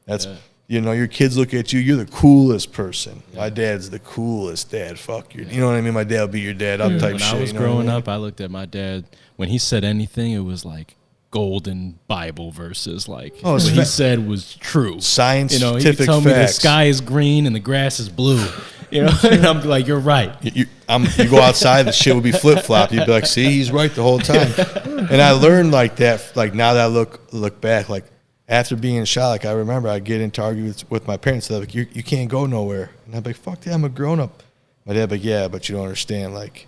That's, your kids look at you, you're the coolest person. Yeah. My dad's the coolest dad. Fuck you. You know what I mean? My dad will be your dad up type shit. When I was growing up, I looked at my dad. When he said anything, it was like golden Bible verses, like what he said was true. Scientific he told me the sky is green and the grass is blue. And I'm like, you're right. You go outside, the shit would be flip flop. You'd be like, see, he's right the whole time. And I learned like that. Like now that I look back, like after being shot, like I remember I'd get into arguments with my parents. They're like, you can't go nowhere. And I'd be like, fuck that, I'm a grown up. My dad'd be like, yeah, but you don't understand. Like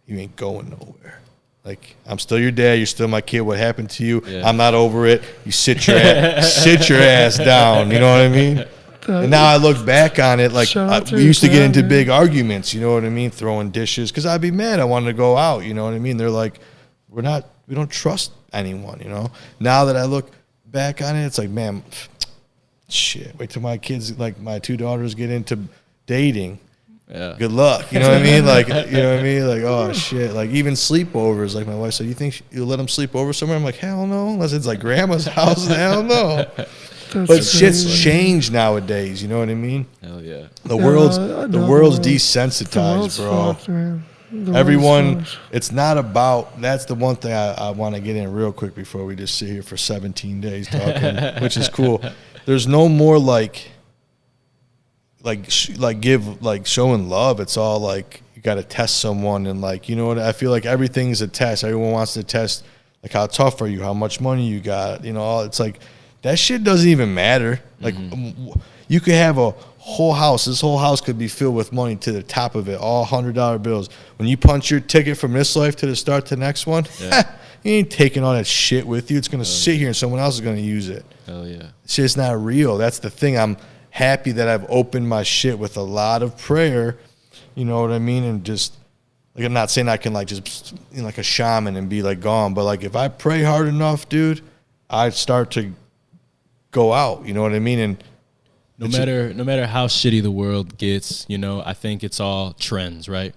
you ain't going nowhere. Like, I'm still your dad. You're still my kid. What happened to you? Yeah. I'm not over it. You sit your ass down. You know what I mean? And now I look back on it, like we used to get into big arguments. You know what I mean? Throwing dishes because I'd be mad. I wanted to go out. You know what I mean? They're like, we don't trust anyone. Now that I look back on it, it's like, man, shit. Wait till my kids, like my 2 daughters, get into dating. Yeah. Good luck. You know what I mean? Like, you know what I mean? Like, oh shit. Like even sleepovers. Like my wife said, you think you'll let them sleep over somewhere? I'm like, hell no. Unless it's like grandma's house. Hell no. But shit's changed nowadays. You know what I mean? Hell yeah. The world's desensitized, bro. Everyone. It's not about. That's the one thing I want to get in real quick before we just sit here for 17 days talking, which is cool. There's no more showing love. It's all like you got to test someone, and like, you know what, I feel like everything's a test. Everyone wants to test like how tough are you, how much money you got, it's like that shit doesn't even matter. Like you could have a whole house, this whole house could be filled with money to the top of it, all $100 bills. When you punch your ticket from this life to the start to the next one, you ain't taking all that shit with you. It's gonna sit here and someone else is gonna use it. Hell yeah. It's just not real. That's the thing. I'm happy that I've opened my shit with a lot of prayer, you know what I mean? And just, like, I'm not saying I can, like, just, like a shaman and be, like, gone. But, like, if I pray hard enough, dude, I start to go out, you know what I mean? And no matter how shitty the world gets, I think it's all trends, right?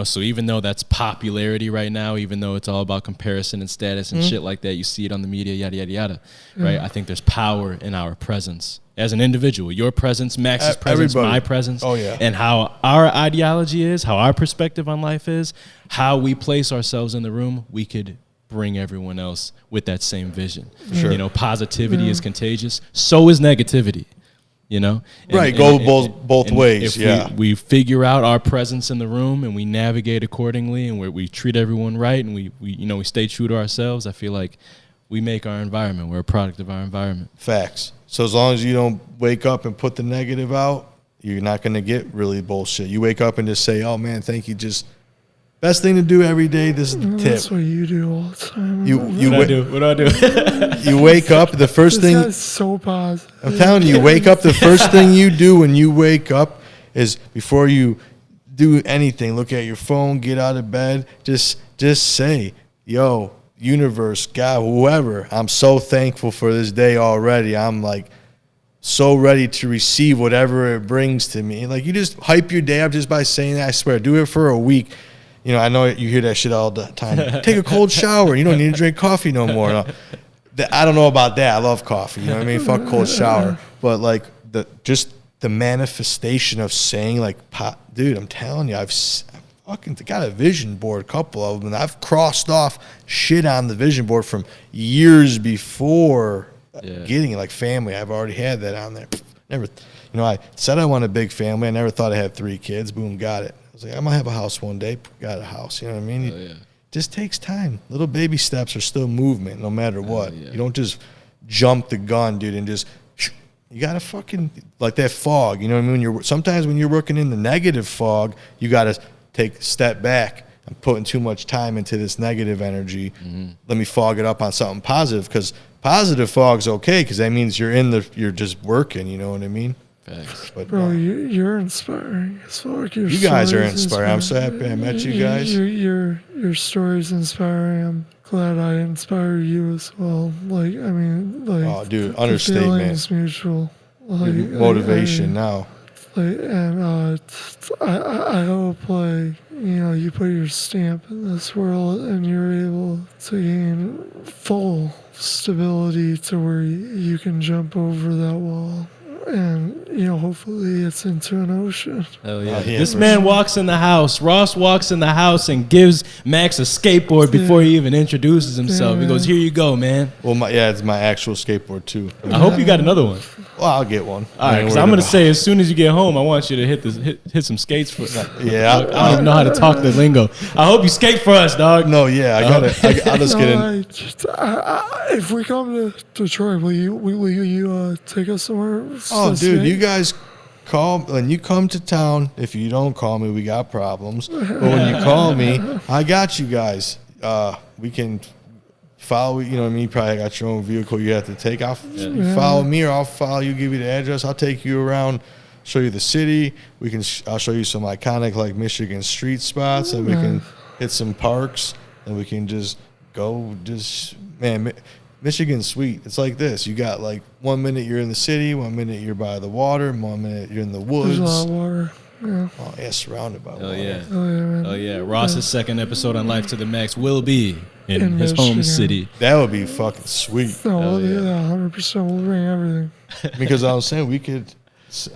So even though that's popularity right now, even though it's all about comparison and status and shit like that, you see it on the media, yada, yada, yada, right? I think there's power in our presence as an individual. Your presence, Max's presence, my presence. Oh, yeah. And how our ideology is, how our perspective on life is, how we place ourselves in the room, we could bring everyone else with that same vision. Sure. Positivity is contagious. So is negativity. Right, go both ways. If we figure out our presence in the room and we navigate accordingly, and we treat everyone right, and we stay true to ourselves, I feel like we make our environment. We're a product of our environment. Facts. So as long as you don't wake up and put the negative out, you're not going to get really bullshit. You wake up and just say, oh, man, thank you. Just best thing to do every day. This is the tip. That's what you do all the time. What do I do? You wake up, the first This thing. guy's so positive. I'm telling you, wake up. The first thing you do when you wake up is before you do anything, look at your phone, get out of bed, just say, yo, universe, God, whoever, I'm so thankful for this day already. I'm like so ready to receive whatever it brings to me. Like, you just hype your day up just by saying that. I swear, do it for a week. You know, I know you hear that shit all the time. Take a cold shower. You don't need to drink coffee no more. No. I don't know about that. I love coffee. You know what I mean? Fuck cold shower. But like the manifestation of saying like, dude, I'm telling you, I've fucking got a vision board, couple of them, and I've crossed off shit on the vision board from years before getting it, like family. I've already had that on there. Never, I said I want a big family. I never thought I had 3 kids. Boom, got it. I was like, I'm gonna have a house one day. Got a house. You know what I mean? It just takes time. Little baby steps are still movement, no matter what. You don't just jump the gun, dude, and just. You gotta fucking like that fog. You know what I mean? Sometimes when you're working in the negative fog, you gotta take a step back. I'm putting too much time into this negative energy. Let me fog it up on something positive, because positive fog's okay, because that means you're just working. You know what I mean? But, bro, you're inspiring. You guys are inspiring. I'm so happy I met you guys. Your story's inspiring. I'm glad I inspire you as well. Like, I mean, like, oh, dude, the understatement. feeling is mutual. Like, Motivation now. Like, and I hope, like, you put your stamp in this world and you're able to gain full stability to where you can jump over that wall. And, hopefully it's into an ocean. Hell yeah. This man walks in the house. Ross walks in the house and gives Max a skateboard before he even introduces himself. He goes, here you go, man. Well, it's my actual skateboard, too. I hope you got another one. Well, I'll get one. All right, because I'm going to say, as soon as you get home, I want you to hit some skates for us. Yeah. I don't even know how to talk the lingo. I hope you skate for us, dog. No, yeah. I'll just get in. If we come to Detroit, will you take us somewhere? Oh, dude, you guys call when you come to town. If you don't call me, we got problems. But when you call me, I got you guys. We can follow. You know what I mean? You probably got your own vehicle you have to take. You follow me, or I'll follow you. Give you the address. I'll take you around, show you the city. I'll show you some iconic like Michigan street spots, and we can hit some parks, and we can just go. Man. Michigan's sweet. It's like this. You got like 1 minute you're in the city, 1 minute you're by the water, 1 minute you're in the woods. There's a lot of water. Yeah. Oh, yeah, surrounded by water. Yeah. Man. Oh, yeah. Ross's second episode on Life to the Max will be in his home city. That would be fucking sweet. No, 100%. We'll bring everything. Because I was saying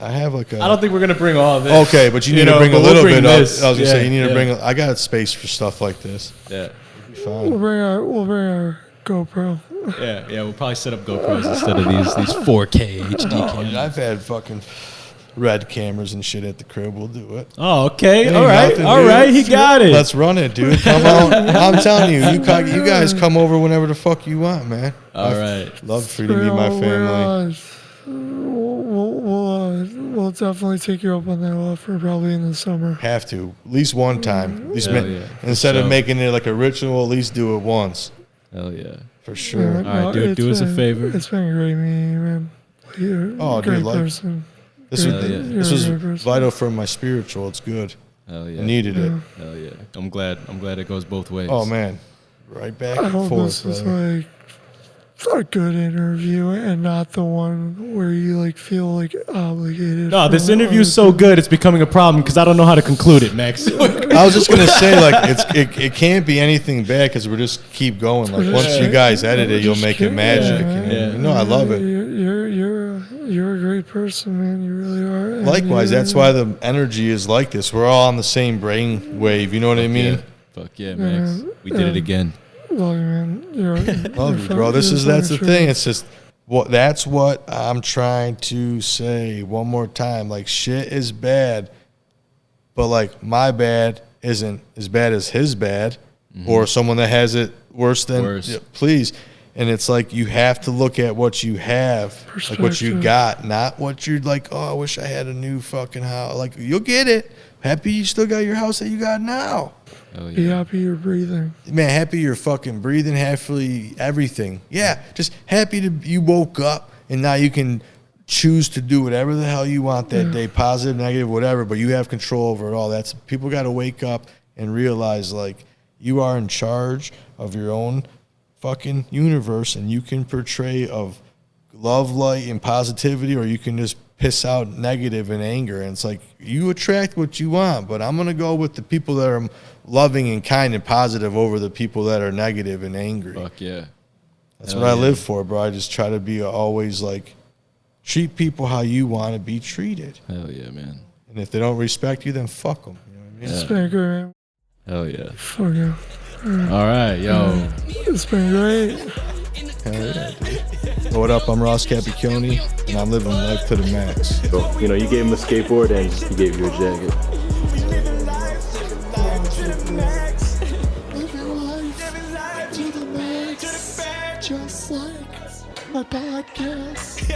I have like I don't think we're going to bring all of this. Okay, but you need to bring a little bit of. I was going to say, you need to bring, I got space for stuff like this. Yeah. It'll be fine. We'll bring our GoPro. Yeah, we'll probably set up GoPros instead of these 4K HD cameras. I've had fucking red cameras and shit at the crib. We'll do it. Oh, okay. Ain't All right. nothing, All dude. right. He got it. Let's run it, dude. Come on. I'm telling you, you guys come over whenever the fuck you want, man. All right. Love for you to meet my family. We'll definitely take you up on that offer probably in the summer. Have to. At least one time. At least instead For of sure. making it like a ritual, at least do it once. Hell yeah. For sure. All right, dude, do us a favor. It's been great meeting you, man. You're a great person. This was You're a great person. vital for my spiritual. It's good. Hell yeah. I needed it. Hell yeah. I'm glad it goes both ways. Oh, man. Right back I and hope forth, this is brother. like a good interview and not the one where you like feel like obligated. No, this for interview is so good, it's becoming a problem because I don't know how to conclude it, Max. I was just going to say, like, it can't be anything bad because we just keep going. Like, once you guys edit it, you'll make it magic. I love it. You're a great person, man. You really are. And Likewise, that's why the energy is like this. We're all on the same brain wave. You know what I mean? Fuck yeah, Max. We did it again. Love you, man. Love you, bro. That's the thing. It's just that's what I'm trying to say one more time. Like, shit is bad, but like my bad isn't as bad as his bad, or someone that has it worse than. Worse. Please, And it's like you have to look at what you have, like what you Perspective. got, not what you're like, oh, I wish I had a new fucking house. Like, you'll get it. Happy you still got your house that you got now. Oh, Be yeah. happy you're breathing. Man, happy you're fucking breathing, happily everything. Yeah, just happy to you woke up and now you can choose to do whatever the hell you want that day, positive, negative, whatever, but you have control over it all. That's people got to wake up and realize, like, you are in charge of your own fucking universe, and you can portray of love, light, and positivity, or you can just piss out negative and anger. And it's like, you attract what you want, but I'm going to go with the people that are loving and kind and positive over the people that are negative and angry. Fuck yeah. That's Hell what I yeah. live for, bro. I just try to be always like, treat people how you want to be treated. Hell yeah, man. And if they don't respect you, then fuck them. You know what I mean? Yeah. It's been great, man. Hell yeah. Fuck yeah. All right, yo. It's been great. Hell yeah, dude. What up? I'm Ross Capicchioni, and I'm living life to the max. So, you know, you gave him a skateboard and he gave you a jacket. Living life to the max. Just like my podcast.